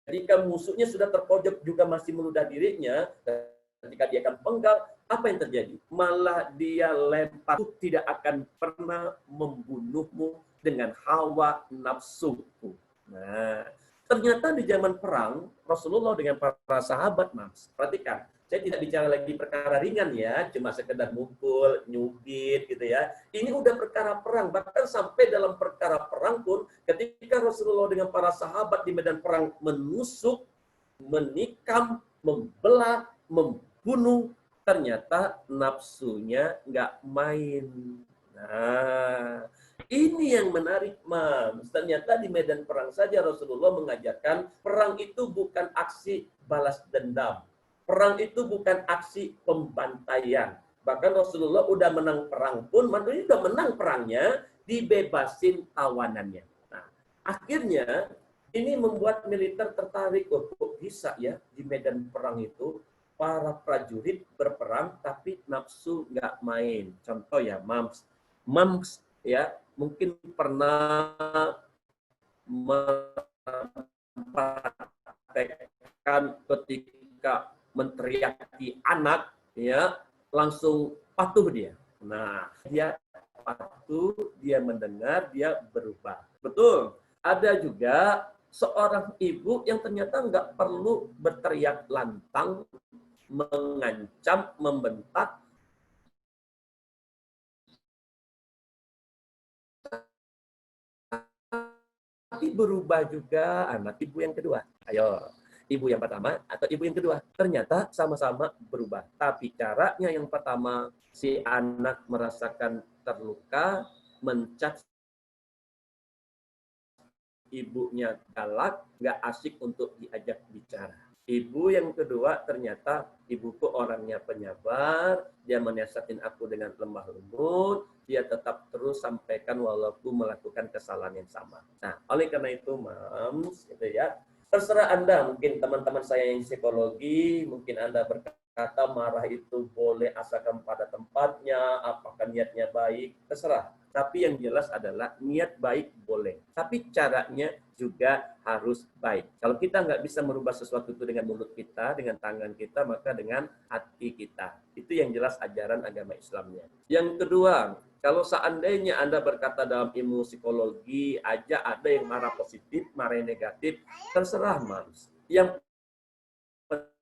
ketika musuhnya sudah terpojok juga masih meludah dirinya, ketika dia akan penggal, apa yang terjadi? Malah dia lempar, tidak akan pernah membunuhmu dengan hawa nafsuku. Nah, ternyata di zaman perang, Rasulullah dengan para sahabat, Mas, perhatikan, saya tidak bicara lagi perkara ringan ya, cuma sekedar mukul, nyubit gitu ya. Ini udah perkara perang, bahkan sampai dalam perkara perang pun, ketika Rasulullah dengan para sahabat di medan perang menusuk, menikam, membelah, membunuh, ternyata nafsunya nggak main. Nah, ini yang menarik, Mam. Ternyata di medan perang saja Rasulullah mengajarkan perang itu bukan aksi balas dendam. Perang itu bukan aksi pembantaian. Bahkan Rasulullah udah menang perang pun, maksudnya udah menang perangnya, dibebasin tawanannya. Nah, akhirnya ini membuat militer tertarik. Oh, kok bisa ya di medan perang itu para prajurit berperang tapi nafsu nggak main. Contoh ya, Mams. Mams ya, mungkin pernah mempraktekkan ketika menteriaki anak, ya langsung patuh dia. Nah, dia patuh, dia mendengar, dia berubah. Betul. Ada juga seorang ibu yang ternyata nggak perlu berteriak lantang, mengancam, membentak, tapi berubah juga anak ibu yang kedua. Ayo, ibu yang pertama atau ibu yang kedua. Ternyata sama-sama berubah. Tapi caranya yang pertama, si anak merasakan terluka, mencaci ibunya galak, nggak asik untuk diajak bicara. Ibu yang kedua ternyata ibuku orangnya penyabar, dia menasihatin aku dengan lemah lembut, dia tetap terus sampaikan walaupun melakukan kesalahan yang sama. Nah, oleh karena itu, Mams, gitu ya, Terserah Anda, mungkin teman-teman saya yang psikologi, mungkin Anda berkata marah itu boleh asalkan pada tempatnya, apakah niatnya baik, terserah. Tapi yang jelas adalah niat baik boleh. Tapi caranya juga harus baik. Kalau kita nggak bisa merubah sesuatu itu dengan mulut kita, dengan tangan kita, maka dengan hati kita. Itu yang jelas ajaran agama Islamnya. Yang kedua, kalau seandainya Anda berkata dalam ilmu psikologi aja ada yang marah positif, marah yang negatif, terserah Mams. Yang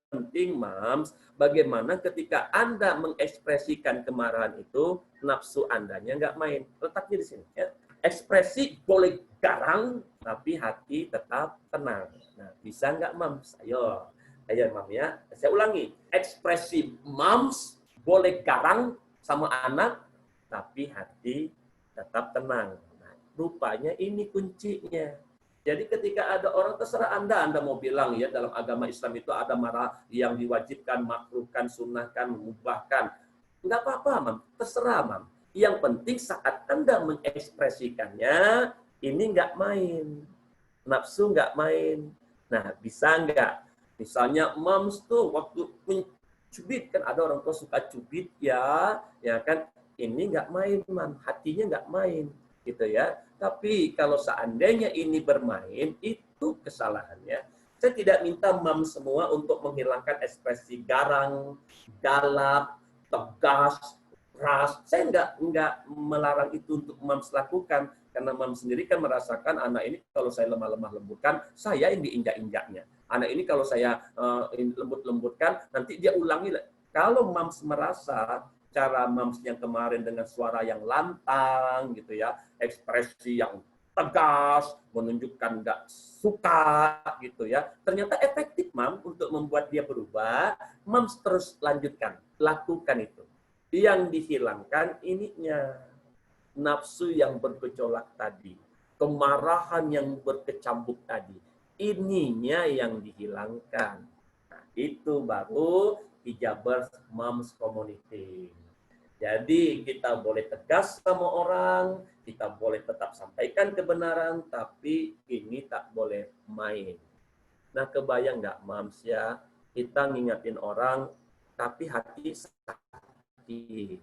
penting Mams, bagaimana ketika Anda mengekspresikan kemarahan itu, nafsu Andanya nggak main. Letaknya di sini. Ya. Ekspresi boleh garang, tapi hati tetap tenang. Nah, bisa nggak Mams? Ayo, ayo Mam ya. Saya ulangi. Ekspresi Mams boleh garang sama anak, tapi hati tetap tenang. Nah, rupanya ini kuncinya. Jadi ketika ada orang, terserah Anda mau bilang ya dalam agama Islam itu ada marah yang diwajibkan, makruhkan, sunnahkan, mubahkan. Enggak apa-apa, Mam. Terserah, Mam. Yang penting saat Anda mengekspresikannya, ini enggak main. Nafsu enggak main. Nah, bisa enggak? Misalnya, Mams tuh waktu mencubit, kan ada orang tua suka cubit ya kan? Ini enggak main, Mam. Hatinya enggak main. Gitu ya. Tapi kalau seandainya ini bermain, itu kesalahannya. Saya tidak minta Mam semua untuk menghilangkan ekspresi garang, galak, tegas, keras. Saya enggak melarang itu untuk Mam lakukan. Karena Mam sendiri kan merasakan anak ini kalau saya lemah-lemah lembutkan, saya yang diinjak-injaknya. Anak ini kalau saya lembut-lembutkan, nanti dia ulangi. Kalau Mam merasa cara Mams yang kemarin dengan suara yang lantang gitu ya, ekspresi yang tegas, menunjukkan nggak suka gitu ya, ternyata efektif Mams untuk membuat dia berubah. Mams terus lanjutkan, lakukan itu. Yang dihilangkan ininya, nafsu yang bergejolak tadi, kemarahan yang berkecambuk tadi, ininya yang dihilangkan. Nah, itu baru Hijabers Moms Community. Jadi kita boleh tegas sama orang, kita boleh tetap sampaikan kebenaran, tapi ini tak boleh main. Nah, kebayang nggak Moms ya, kita ngingatin orang, tapi hati sakit.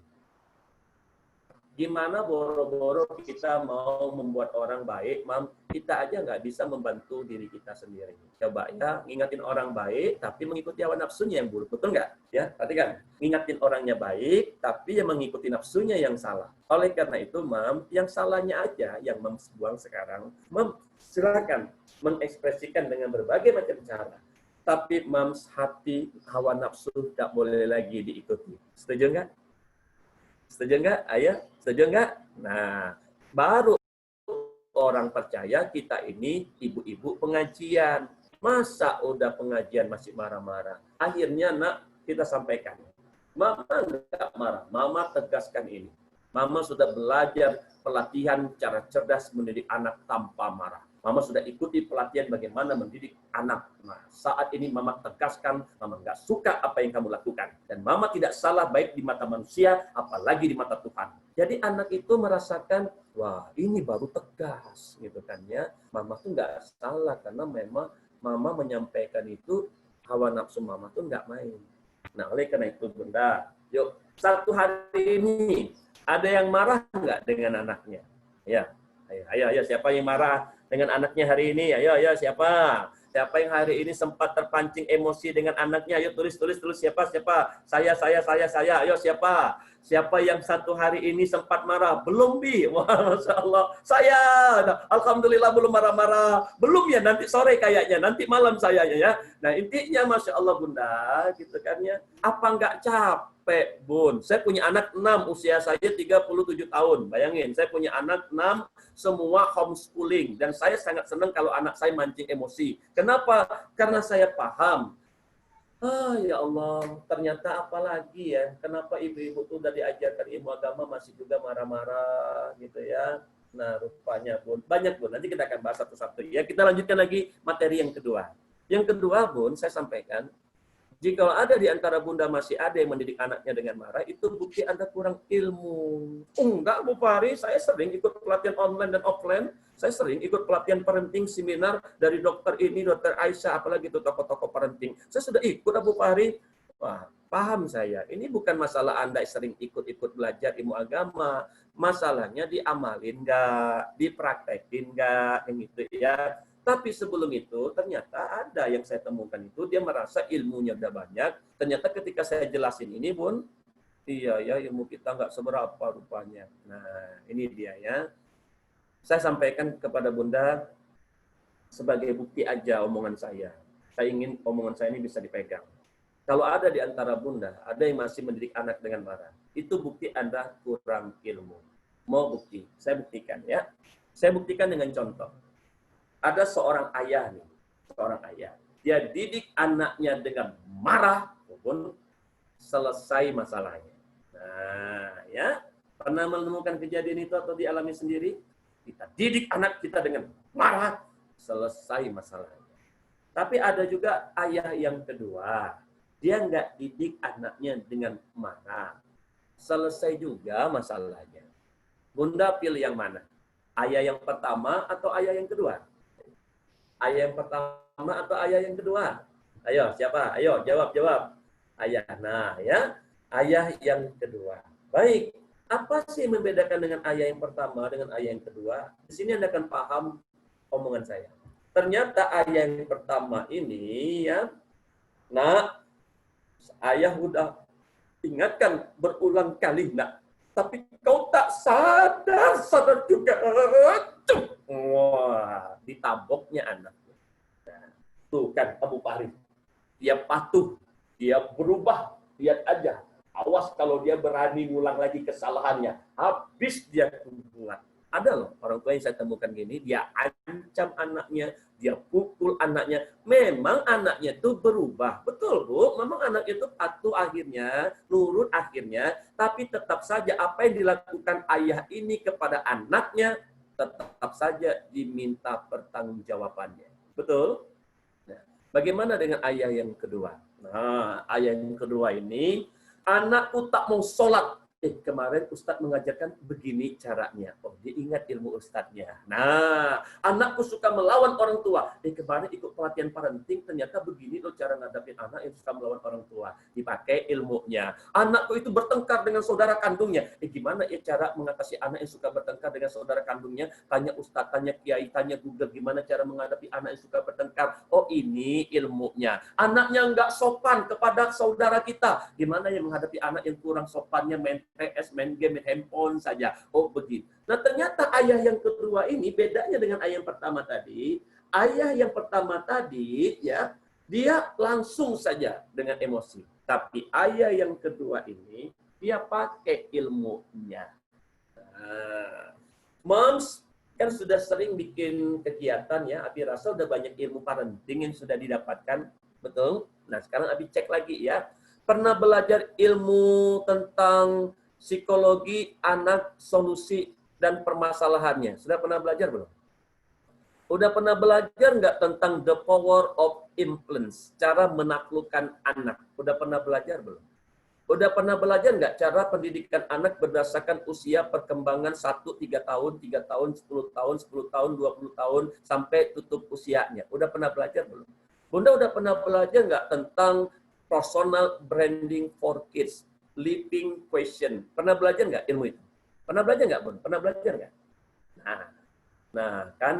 Gimana boro-boro kita mau membuat orang baik, Mam, kita aja nggak bisa membantu diri kita sendiri. Coba ya, ngingatin orang baik, tapi mengikuti hawa nafsunya yang buruk. Betul nggak? Ya, perhatikan. Ngingatin orangnya baik, tapi yang mengikuti nafsunya yang salah. Oleh karena itu, Mam, yang salahnya aja, yang Mam buang sekarang, Mam, silakan mengekspresikan dengan berbagai macam cara. Tapi Mam, hati, hawa nafsu tak boleh lagi diikuti. Setuju nggak? Setuju nggak? Ayo, setuju nggak? Nah, baru orang percaya kita ini ibu-ibu pengajian. Masa udah pengajian masih marah-marah? Akhirnya nak, kita sampaikan. Mama nggak marah, Mama tegaskan ini. Mama sudah belajar pelatihan cara cerdas mendidik anak tanpa marah. Mama sudah ikuti pelatihan bagaimana mendidik anak. Nah, saat ini Mama tegaskan, Mama nggak suka apa yang kamu lakukan. Dan Mama tidak salah baik di mata manusia, apalagi di mata Tuhan. Jadi anak itu merasakan, wah ini baru tegas. Gitu kan ya. Mama tuh nggak salah, karena memang Mama menyampaikan itu, hawa nafsu Mama tuh nggak main. Nah, oleh karena itu Bunda, yuk, satu hari ini, ada yang marah nggak dengan anaknya? Ya, ayo, siapa yang marah dengan anaknya hari ini? Ayo, siapa? Siapa yang hari ini sempat terpancing emosi dengan anaknya? Ayo tulis siapa? Saya. Ayo siapa? Siapa yang satu hari ini sempat marah? Belum, Bi. Wah, Masya Allah. Saya. Alhamdulillah belum marah-marah. Belum ya, nanti sore kayaknya. Nanti malam saya ya. Nah, intinya Masya Allah Bunda, gitu kan ya. Apa nggak capek, Bun? Saya punya anak 6, usia saya 37 tahun. Bayangin, saya punya anak 6, semua homeschooling. Dan saya sangat senang kalau anak saya mancing emosi. Kenapa? Karena saya paham. Ya Allah, ternyata apalagi ya, kenapa ibu-ibu tuh udah diajarkan ilmu agama masih juga marah-marah gitu ya. Nah, rupanya Bun, banyak Bun, nanti kita akan bahas satu-satu ya. Kita lanjutkan lagi materi yang kedua. Yang kedua Bun, saya sampaikan, Jika ada di antara bunda masih ada yang mendidik anaknya dengan marah, itu bukti Anda kurang ilmu. Enggak, Bu Fahri, saya sering ikut pelatihan online dan offline. Saya sering ikut pelatihan parenting seminar dari dokter ini, dokter Aisyah, apalagi itu tokoh-tokoh parenting. Saya sudah ikut, Bu Fahri. Wah, paham saya. Ini bukan masalah Anda sering ikut-ikut belajar ilmu agama. Masalahnya diamalin nggak, dipraktekin nggak, yang itu ya. Tapi sebelum itu ternyata ada yang saya temukan itu dia merasa ilmunya udah banyak. Ternyata ketika saya jelasin ini Bun, iya ya ilmu kita nggak seberapa rupanya. Nah ini dia ya. Saya sampaikan kepada Bunda sebagai bukti aja omongan saya. Saya ingin omongan saya ini bisa dipegang. Kalau ada di antara Bunda, ada yang masih mendidik anak dengan marah. Itu bukti Anda kurang ilmu. Mau bukti? Saya buktikan ya. Saya buktikan dengan contoh. Ada seorang ayah nih, seorang ayah. Dia didik anaknya dengan marah, maupun selesai masalahnya. Nah, ya, pernah menemukan kejadian itu atau dialami sendiri? Kita didik anak kita dengan marah, selesai masalahnya. Tapi ada juga ayah yang kedua, dia nggak didik anaknya dengan marah, selesai juga masalahnya. Bunda pilih yang mana? Ayah yang pertama atau ayah yang kedua? Ayah yang pertama atau ayah yang kedua? Ayo, siapa? Ayo, jawab. Ayah. Nah, ya. Ayah yang kedua. Baik. Apa sih yang membedakan dengan ayah yang pertama dengan ayah yang kedua? Di sini Anda akan paham omongan saya. Ternyata ayah yang pertama ini ya, nak, ayah udah ingatkan berulang kali, nak. Tapi kau tak sadar juga. Wah, ditaboknya anaknya. Nah, tuh kan Abu Fahri. Dia patuh, dia berubah. Lihat aja. Awas kalau dia berani ngulang lagi kesalahannya. Habis dia buat. Ada loh orang tua yang saya temukan gini, dia ancam anaknya, dia pukul anaknya. Memang anaknya itu berubah. Betul, Bu. Memang anak itu patuh akhirnya, nurut akhirnya, tapi tetap saja apa yang dilakukan ayah ini kepada anaknya tetap saja diminta pertanggungjawabannya. Betul? Nah, bagaimana dengan ayah yang kedua? Nah, ayah yang kedua ini, anakku tak mau sholat. Kemarin Ustadz mengajarkan begini caranya. Oh, dia ingat ilmu Ustadznya. Nah, anakku suka melawan orang tua. Kemarin ikut pelatihan parenting, ternyata begini loh cara ngadapin anak yang suka melawan orang tua. Dipakai ilmunya. Anakku itu bertengkar dengan saudara kandungnya. Gimana ya cara mengatasi anak yang suka bertengkar dengan saudara kandungnya? Tanya Ustadz, tanya Kiai, tanya Google. Gimana cara menghadapi anak yang suka bertengkar? Oh, ini ilmunya. Anaknya nggak sopan kepada saudara kita. Gimana yang menghadapi anak yang kurang sopannya, PS, main game, main handphone saja. Oh, begitu. Nah, ternyata ayah yang kedua ini bedanya dengan ayah yang pertama tadi. Ayah yang pertama tadi, ya, dia langsung saja dengan emosi. Tapi ayah yang kedua ini, dia pakai ilmunya. Nah, moms kan sudah sering bikin kegiatan ya. Abi rasa udah banyak ilmu parenting yang sudah didapatkan. Betul? Nah, sekarang Abi cek lagi ya. Pernah belajar ilmu tentang psikologi anak, solusi, dan permasalahannya. Sudah pernah belajar belum? Udah pernah belajar nggak tentang the power of influence? Cara menaklukkan anak. Udah pernah belajar belum? Udah pernah belajar nggak cara pendidikan anak berdasarkan usia perkembangan 1-3 tahun, 3 tahun, 10 tahun, 10 tahun, 20 tahun, sampai tutup usianya? Udah pernah belajar belum? Bunda udah pernah belajar nggak tentang personal branding for kids? Living question. Pernah belajar nggak ilmu itu? Pernah belajar nggak, Bun? Pernah belajar nggak? Nah, kan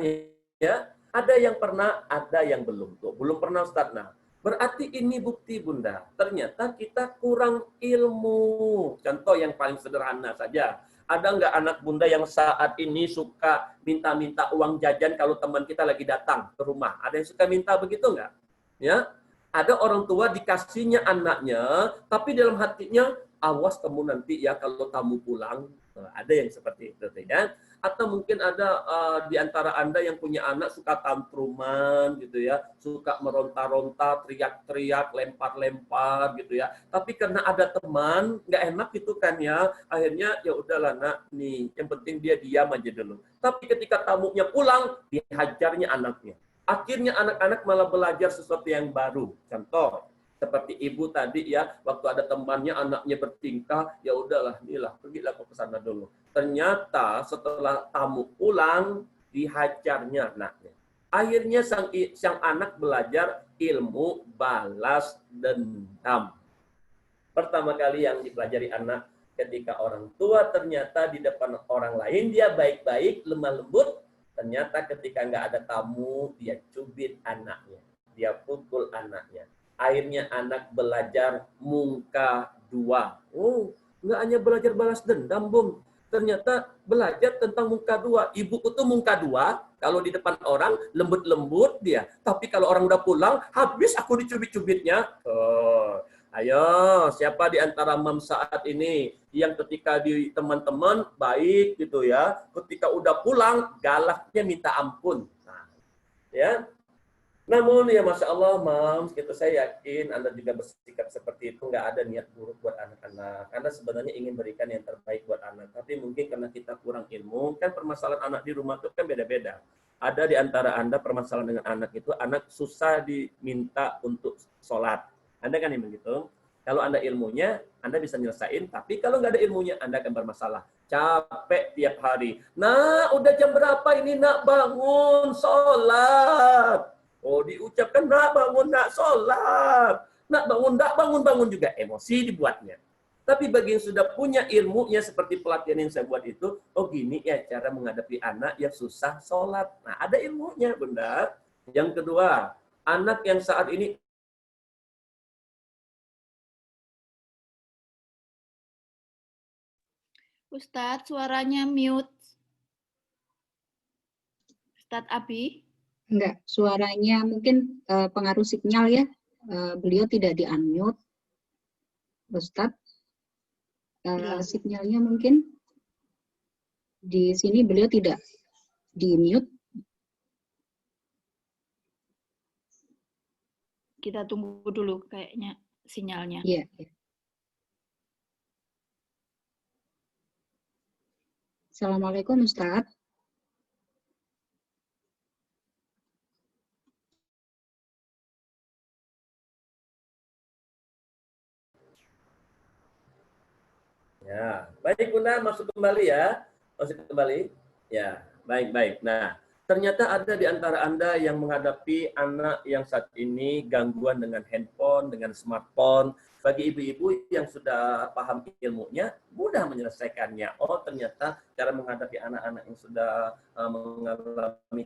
ya, ada yang pernah, ada yang belum. Tuh, belum pernah, Ustaz. Nah, berarti ini bukti, Bunda. Ternyata kita kurang ilmu. Contoh yang paling sederhana saja. Ada nggak anak Bunda yang saat ini suka minta-minta uang jajan kalau teman kita lagi datang ke rumah? Ada yang suka minta begitu nggak? Ya, ada orang tua dikasihnya anaknya, tapi dalam hatinya, awas kamu nanti ya kalau tamu pulang. Ada yang seperti itu, ya. Atau mungkin ada di antara Anda yang punya anak suka tantruman gitu ya, suka meronta-ronta, teriak-teriak, lempar-lempar gitu ya. Tapi karena ada teman, nggak enak gitu kan ya, akhirnya ya udahlah nak, nih, yang penting dia diam aja dulu. Tapi ketika tamunya pulang, dihajarnya anaknya. Akhirnya anak-anak malah belajar sesuatu yang baru. Contoh, Seperti ibu tadi ya, waktu ada temannya anaknya bertingkah, ya udahlah, inilah pergilah ke sana dulu. Ternyata setelah tamu pulang, dihajarnya anaknya. Akhirnya sang anak belajar ilmu balas dendam. Pertama kali yang dipelajari anak ketika orang tua ternyata di depan orang lain dia baik-baik, lemah lembut, ternyata ketika nggak ada tamu dia cubit anaknya, dia pukul anaknya. Akhirnya anak belajar muka dua. Oh, nggak hanya belajar balas dendam, Bung. Ternyata belajar tentang muka dua. Ibuku tuh muka dua, kalau di depan orang lembut-lembut dia. Tapi kalau orang udah pulang, habis aku dicubit-cubitnya. Oh, ayo, siapa di antara mam saat ini yang ketika di teman-teman baik gitu ya, ketika udah pulang galaknya minta ampun. Nah, ya. Namun ya Masya Allah, Mam, gitu saya yakin Anda juga bersikap seperti itu, nggak ada niat buruk buat anak-anak. Karena sebenarnya ingin berikan yang terbaik buat anak. Tapi mungkin karena kita kurang ilmu, kan permasalahan anak di rumah itu kan beda-beda. Ada di antara Anda permasalahan dengan anak itu, anak susah diminta untuk sholat. Anda kan yang begitu. Kalau Anda ilmunya, Anda bisa nyelesain. Tapi kalau nggak ada ilmunya, Anda akan bermasalah. Capek tiap hari. Nah, udah jam berapa ini nak bangun sholat? Oh, diucapkan nak bangun, nak sholat. Nak bangun, nak bangun-bangun juga. Emosi dibuatnya. Tapi bagi yang sudah punya ilmunya seperti pelatihan yang saya buat itu, oh gini ya cara menghadapi anak yang susah sholat. Nah, ada ilmunya, Bunda. Yang kedua, anak yang saat ini Ustadz, suaranya mute. Ustadz Abi? Enggak, suaranya mungkin pengaruh sinyal ya. Beliau tidak di-unmute. Ustadz, sinyalnya mungkin di sini beliau tidak di-mute. Kita tunggu dulu kayaknya sinyalnya. Iya. Assalamualaikum Ustadz. Ya, baik Bunda, masuk kembali ya. Masuk kembali. Ya, baik-baik. Nah, ternyata ada di antara Anda yang menghadapi anak yang saat ini gangguan dengan handphone, dengan smartphone. Bagi ibu-ibu yang sudah paham ilmunya, mudah menyelesaikannya. Oh, ternyata cara menghadapi anak-anak yang sudah mengalami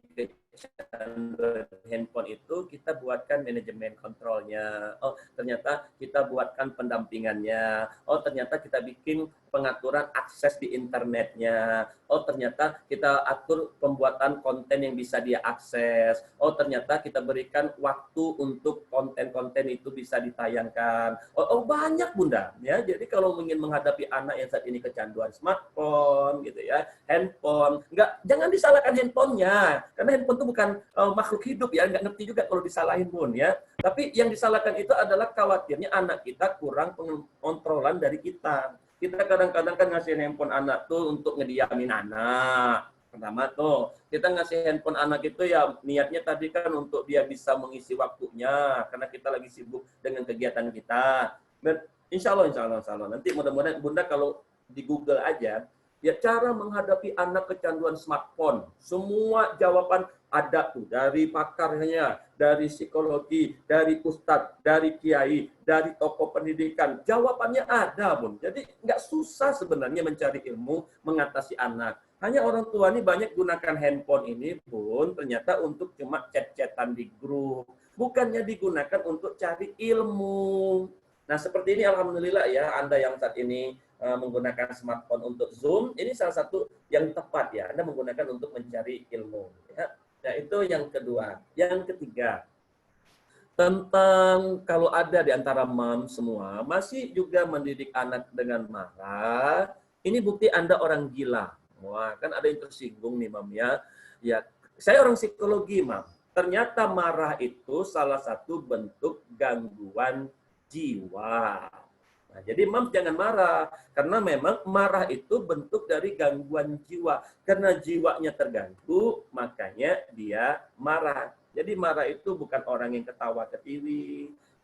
kecanduan handphone itu kita buatkan manajemen kontrolnya. Oh, ternyata kita buatkan pendampingannya. Oh, ternyata kita bikin pengaturan akses di internetnya. Oh, ternyata kita atur pembuatan konten yang bisa dia akses. Oh, ternyata kita berikan waktu untuk konten-konten itu bisa ditayangkan. Oh, banyak Bunda. Ya, jadi kalau ingin menghadapi anak yang saat ini kecanduan smartphone, gitu ya, handphone, jangan disalahkan handphonenya, karena handphone itu bukan makhluk hidup ya, nggak ngerti juga kalau disalahin Bun ya. Tapi yang disalahkan itu adalah khawatirnya anak kita kurang pengontrolan dari kita. Kita kadang-kadang kan ngasih handphone anak tuh untuk ngediamin anak. Pertama tuh, kita ngasih handphone anak itu ya niatnya tadi kan untuk dia bisa mengisi waktunya, karena kita lagi sibuk dengan kegiatan kita. Dan insya Allah. Nanti mudah-mudahan Bunda kalau di Google aja, ya cara menghadapi anak kecanduan smartphone. Semua jawaban ada tuh, dari pakarnya, dari psikologi, dari ustadz, dari kiai, dari tokoh pendidikan. Jawabannya ada, Bun. Jadi nggak susah sebenarnya mencari ilmu mengatasi anak. Hanya orang tua ini banyak gunakan handphone ini, Bun, ternyata untuk cuma chat-chatan di grup. Bukannya digunakan untuk cari ilmu. Nah, seperti ini alhamdulillah ya, Anda yang saat ini menggunakan smartphone untuk Zoom, ini salah satu yang tepat ya, Anda menggunakan untuk mencari ilmu. Ya. Nah, itu yang kedua. Yang ketiga, tentang kalau ada di antara mam semua, masih juga mendidik anak dengan marah, ini bukti Anda orang gila. Wah, kan ada yang tersinggung nih mam ya. Ya, saya orang psikologi mam. Ternyata marah itu salah satu bentuk gangguan jiwa. Nah, jadi mam jangan marah, karena memang marah itu bentuk dari gangguan jiwa. Karena jiwanya terganggu, makanya dia marah. Jadi marah itu bukan orang yang ketawa ke TV,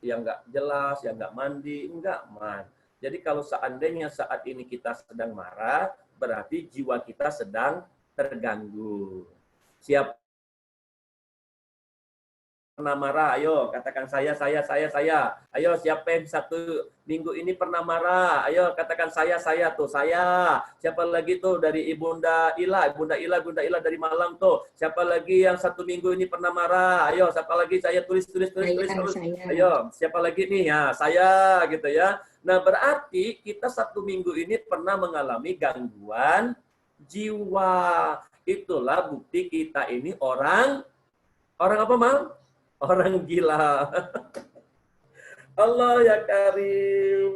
yang nggak jelas, yang nggak mandi, enggak, man. Jadi kalau seandainya saat ini kita sedang marah, berarti jiwa kita sedang terganggu. Siapa pernah marah? Ayo, katakan saya. Ayo, siapa yang 1 minggu ini pernah marah? Ayo, katakan saya tuh, saya. Siapa lagi tuh dari Bunda Ila dari Malang tuh. Siapa lagi yang 1 minggu ini pernah marah? Ayo, siapa lagi? Saya tulis. Saya. Ayo, siapa lagi nih? Ya, saya gitu ya. Nah, berarti kita 1 minggu ini pernah mengalami gangguan jiwa. Itulah bukti kita ini orang apa, Mam? Orang gila. Allah ya Karim.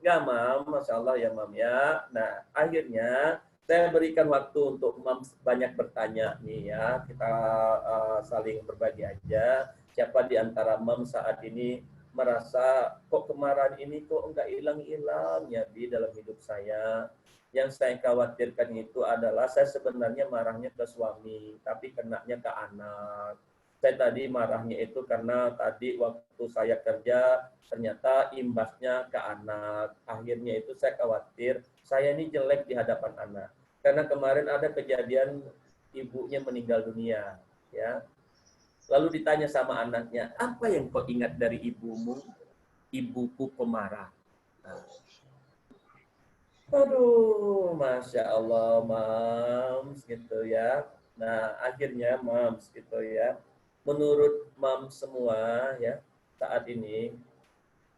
Ya, Mam. Masya Allah ya, Mam ya. Nah, akhirnya saya berikan waktu untuk Mam banyak bertanya nih ya. Kita saling berbagi aja. Siapa di antara Mam saat ini merasa kok kemarahan ini kok enggak hilang-hilang ya di dalam hidup saya. Yang saya khawatirkan itu adalah saya sebenarnya marahnya ke suami, tapi kenanya ke anak. Saya tadi marahnya itu karena tadi waktu saya kerja ternyata imbasnya ke anak. Akhirnya itu saya khawatir saya ini jelek di hadapan anak. Karena kemarin ada kejadian ibunya meninggal dunia, ya. Lalu ditanya sama anaknya, apa yang kau ingat dari ibumu? Ibuku pemarah. Nah, aduh, Masya Allah, Mams, gitu ya. Nah, akhirnya Mams, gitu ya. Menurut Mams semua, ya, saat ini,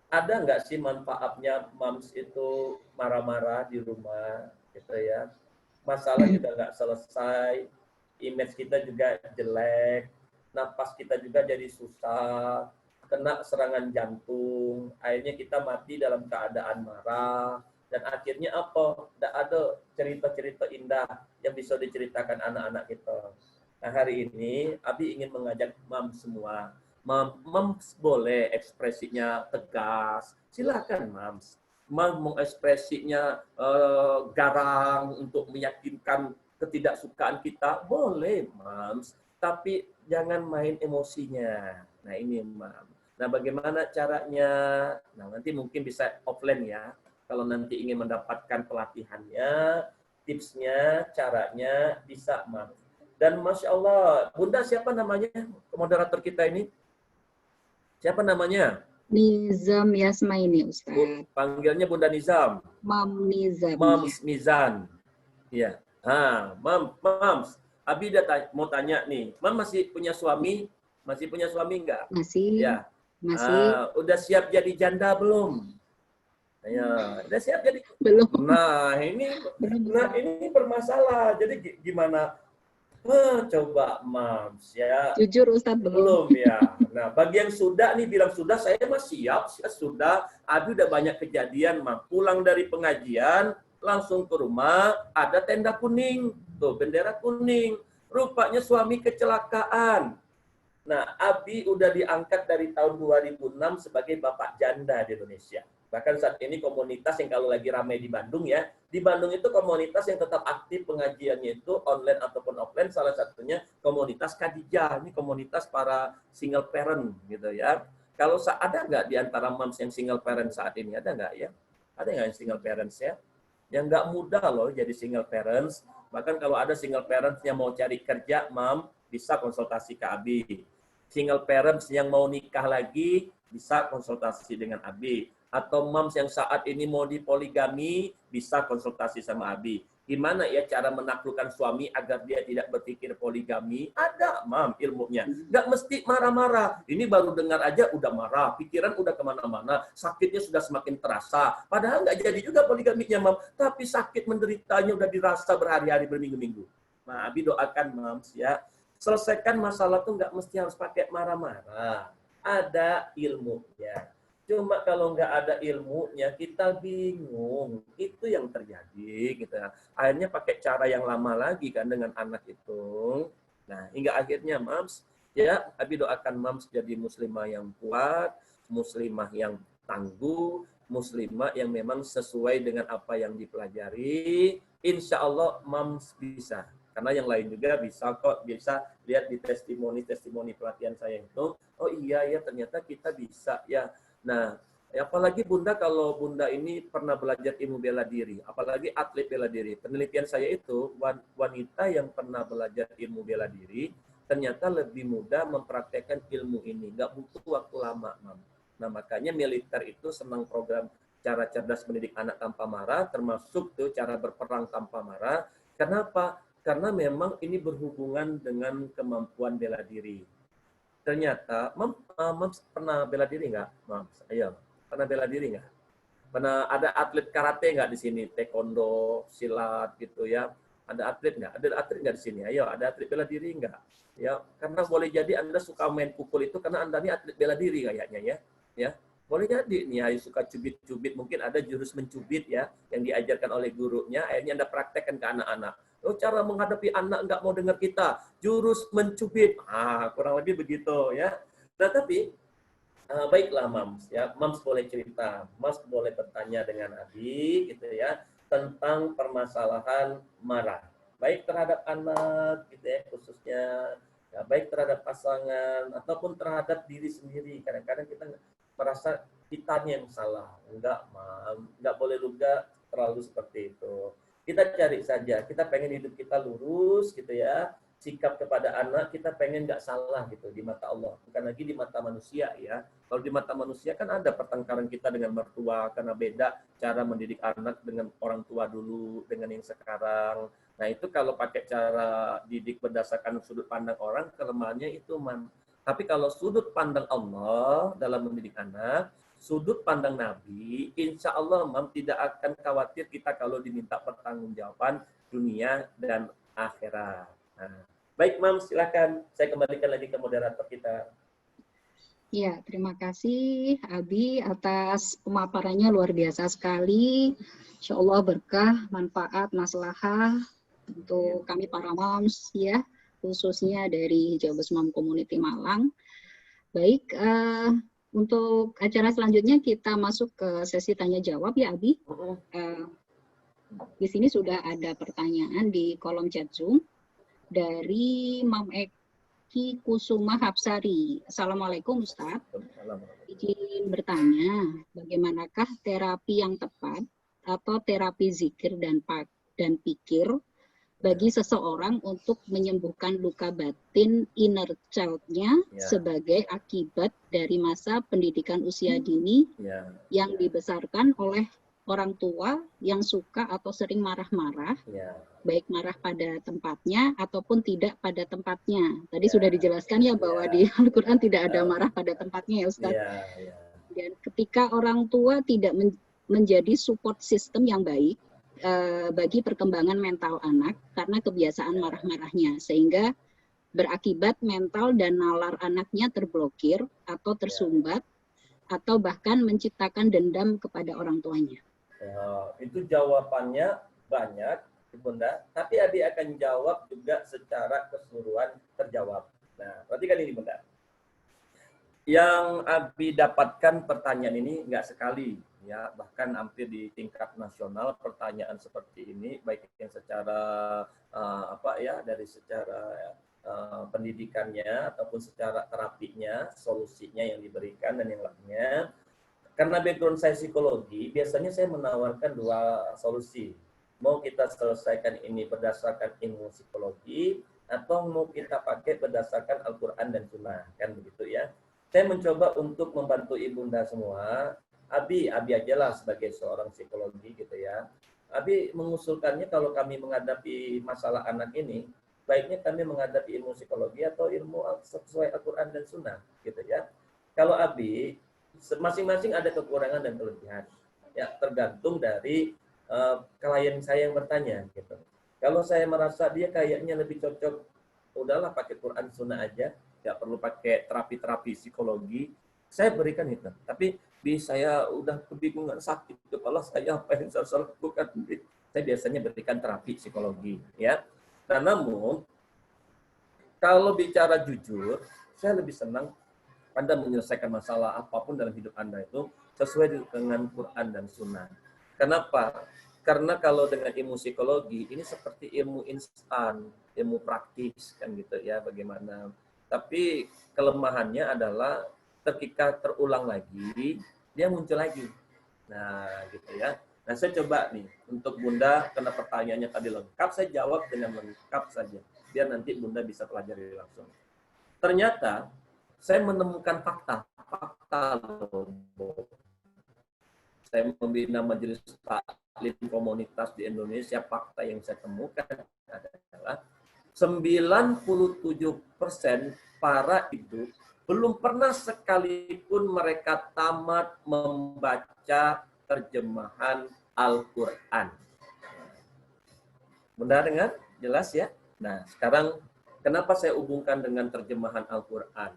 ada nggak sih manfaatnya Mams itu marah-marah di rumah, gitu ya. Masalah juga nggak selesai, image kita juga jelek, napas kita juga jadi susah, kena serangan jantung, akhirnya kita mati dalam keadaan marah, dan akhirnya apa? Tidak ada cerita-cerita indah yang bisa diceritakan anak-anak kita. Nah, hari ini Abi ingin mengajak Mams semua. Mams boleh ekspresinya tegas, silakan Mams. Mams mengekspresinya garang untuk meyakinkan ketidaksukaan kita, boleh Mams. Tapi jangan main emosinya. Nah, ini Mams. Nah, bagaimana caranya? Nah, nanti mungkin bisa offline ya. Kalau nanti ingin mendapatkan pelatihannya, tipsnya, caranya bisa, Mams. Dan Masya Allah, Bunda siapa namanya? Moderator kita ini? Siapa namanya? Nizam Yasmaini, Ustaz. Panggilnya Bunda Nizam. Mam Nizam. Mams Mizan. Iya. Mams. Abi mau tanya nih. Mam masih punya suami? Masih punya suami enggak? Masih. Ya. Masih. Udah siap jadi janda belum? Ya, udah siap jadi Belum. Nah, ini bermasalah. Jadi gimana? Coba Mams ya. Jujur Ustaz belum. Ya. Nah, bagi yang sudah nih bilang sudah, saya masih siap, sudah. Abi udah banyak kejadian, Mam. Pulang dari pengajian, langsung ke rumah, ada tenda kuning. Tuh, bendera kuning. Rupanya suami kecelakaan. Nah, Abi udah diangkat dari tahun 2006 sebagai bapak janda di Indonesia. Bahkan saat ini komunitas yang kalau lagi ramai di Bandung ya, di Bandung itu komunitas yang tetap aktif pengajiannya itu online ataupun offline, salah satunya komunitas Khadijah. Ini komunitas para single parent gitu ya. Kalau ada nggak di antara moms yang single parent saat ini? Ada nggak ya? Ada nggak yang single parents ya? Yang nggak mudah loh jadi single parents. Bahkan kalau ada single parents yang mau cari kerja, Mam, bisa konsultasi ke Abi. Single parents yang mau nikah lagi, bisa konsultasi dengan Abi. Atau moms yang saat ini mau dipoligami, bisa konsultasi sama Abi. Gimana ya cara menaklukkan suami agar dia tidak berpikir poligami? Ada, Mam, ilmunya. Nggak mesti marah-marah. Ini baru dengar aja udah marah, pikiran udah kemana-mana, sakitnya sudah semakin terasa. Padahal nggak jadi juga poligaminya, Mam. Tapi sakit menderitanya udah dirasa berhari-hari, berminggu-minggu. Nah, Abi doakan, Mams, ya. Selesaikan masalah tuh nggak mesti harus pakai marah-marah. Ada ilmunya. Cuma kalau nggak ada ilmunya, kita bingung. Itu yang terjadi. Gitu. Akhirnya pakai cara yang lama lagi kan dengan anak itu. Nah, hingga akhirnya Mams, ya, Abi doakan Mams jadi muslimah yang kuat, muslimah yang tangguh, muslimah yang memang sesuai dengan apa yang dipelajari. Insya Allah Mams bisa. Karena yang lain juga bisa lihat di testimoni pelatihan saya itu, oh iya ya ternyata kita bisa ya. Nah, apalagi Bunda kalau Bunda ini pernah belajar ilmu bela diri, apalagi atlet bela diri. Penelitian saya itu wanita yang pernah belajar ilmu bela diri ternyata lebih mudah mempraktekkan ilmu ini, nggak butuh waktu lama, Mam. Nah, makanya militer itu senang program cara cerdas mendidik anak tanpa marah, termasuk tuh cara berperang tanpa marah. Kenapa? Karena memang ini berhubungan dengan kemampuan bela diri. Ternyata, Mams pernah bela diri nggak? Mams, ayo, pernah bela diri nggak? Pernah ada atlet karate nggak di sini? Taekwondo, silat gitu ya. Ada atlet nggak? Ada atlet nggak di sini? Ayo, ada atlet bela diri nggak? Ya, karena boleh jadi Anda suka main pukul itu karena Anda ini atlet bela diri kayaknya ya. Ya, boleh jadi nih Ayu suka cubit-cubit, mungkin ada jurus mencubit ya yang diajarkan oleh gurunya, akhirnya Anda praktekkan ke anak-anak. Oh, cara menghadapi anak nggak mau dengar kita, jurus mencubit. Kurang lebih begitu ya. Nah, tapi baiklah Mams ya, Mams boleh cerita, Mams boleh bertanya dengan Abi gitu ya tentang permasalahan marah, baik terhadap anak gitu ya khususnya, ya, baik terhadap pasangan ataupun terhadap diri sendiri. Kadang-kadang kita merasa kitanya yang salah, enggak boleh juga terlalu seperti itu. Kita cari saja, kita pengen hidup kita lurus gitu ya, sikap kepada anak kita pengen nggak salah gitu di mata Allah, bukan lagi di mata manusia ya. Kalau di mata manusia kan ada pertengkaran kita dengan mertua karena beda cara mendidik anak dengan orang tua dulu dengan yang sekarang. Nah itu kalau pakai cara didik berdasarkan sudut pandang orang, kelemahannya itu Tapi kalau sudut pandang Allah dalam mendidik anak, sudut pandang Nabi, insya Allah tidak akan khawatir kita kalau diminta pertanggungjawaban dunia dan akhirat. Nah, baik, Mam, silakan. Saya kembalikan lagi ke moderator kita. Ya, terima kasih Abi atas pemaparannya luar biasa sekali. Insya Allah berkah, manfaat, maslahah untuk kami para moms ya, khususnya dari Hijabers Mom Community Malang. Baik, untuk acara selanjutnya kita masuk ke sesi tanya jawab ya Abi. Di sini sudah ada pertanyaan di kolom chat Zoom dari Mam Eki Kusuma Hapsari. Assalamualaikum Ustaz. Izin bertanya, bagaimanakah terapi yang tepat atau terapi zikir dan pikir bagi seseorang untuk menyembuhkan luka batin inner child-nya sebagai akibat dari masa pendidikan usia dini yang dibesarkan oleh orang tua yang suka atau sering marah-marah, baik marah pada tempatnya ataupun tidak pada tempatnya. Tadi sudah dijelaskan ya bahwa di Al-Quran tidak ada marah pada tempatnya ya Ustaz. Dan ketika orang tua tidak menjadi support system yang baik bagi perkembangan mental anak karena kebiasaan marah-marahnya, sehingga berakibat mental dan nalar anaknya terblokir atau tersumbat atau bahkan menciptakan dendam kepada orang tuanya. Itu jawabannya banyak, Bunda. Tapi Abi akan jawab juga secara keseluruhan terjawab. Nah, perhatikan ini, Bunda. Yang Abi dapatkan pertanyaan ini nggak sekali, ya, bahkan hampir di tingkat nasional pertanyaan seperti ini, baik yang secara dari secara pendidikannya ataupun secara terapinya, solusinya yang diberikan dan yang lainnya. Karena background saya psikologi, biasanya saya menawarkan dua solusi. Mau kita selesaikan ini berdasarkan ilmu psikologi, atau mau kita pakai berdasarkan Al-Quran dan Sunnah, kan begitu ya. Saya mencoba untuk membantu ibunda semua. Abi aja lah sebagai seorang psikologi gitu ya. Abi mengusulkannya kalau kami menghadapi masalah anak ini, baiknya kami menghadapi ilmu psikologi atau ilmu sesuai Al-Quran dan Sunnah, gitu ya. Kalau Abi, masing-masing ada kekurangan dan kelebihan. Ya, tergantung dari klien saya yang bertanya gitu. Kalau saya merasa dia kayaknya lebih cocok, udahlah pakai Quran Sunnah aja, nggak perlu pakai terapi-terapi psikologi, saya berikan itu. Tapi saya udah kebingungan, sakit kepala saya, apa yang saya lakukan? Saya biasanya berikan terapi psikologi, ya. Nah, namun kalau bicara jujur, saya lebih senang Anda menyelesaikan masalah apapun dalam hidup Anda itu sesuai dengan Quran dan Sunnah. Kenapa? Karena kalau dengan ilmu psikologi, ini seperti ilmu instan, ilmu praktis, kan gitu ya, bagaimana. Tapi kelemahannya adalah ketika terulang lagi, dia muncul lagi. Nah, gitu ya. Nah, saya coba nih, untuk Bunda, karena pertanyaannya tadi lengkap, saya jawab dengan lengkap saja. Biar nanti Bunda bisa pelajari langsung. Ternyata, saya menemukan fakta loh. Saya membina majelis taklim komunitas di Indonesia, fakta yang saya temukan adalah 97% para ibu belum pernah sekalipun mereka tamat membaca terjemahan Al-Quran. Bunda dengar? Jelas ya? Nah, sekarang kenapa saya hubungkan dengan terjemahan Al-Quran?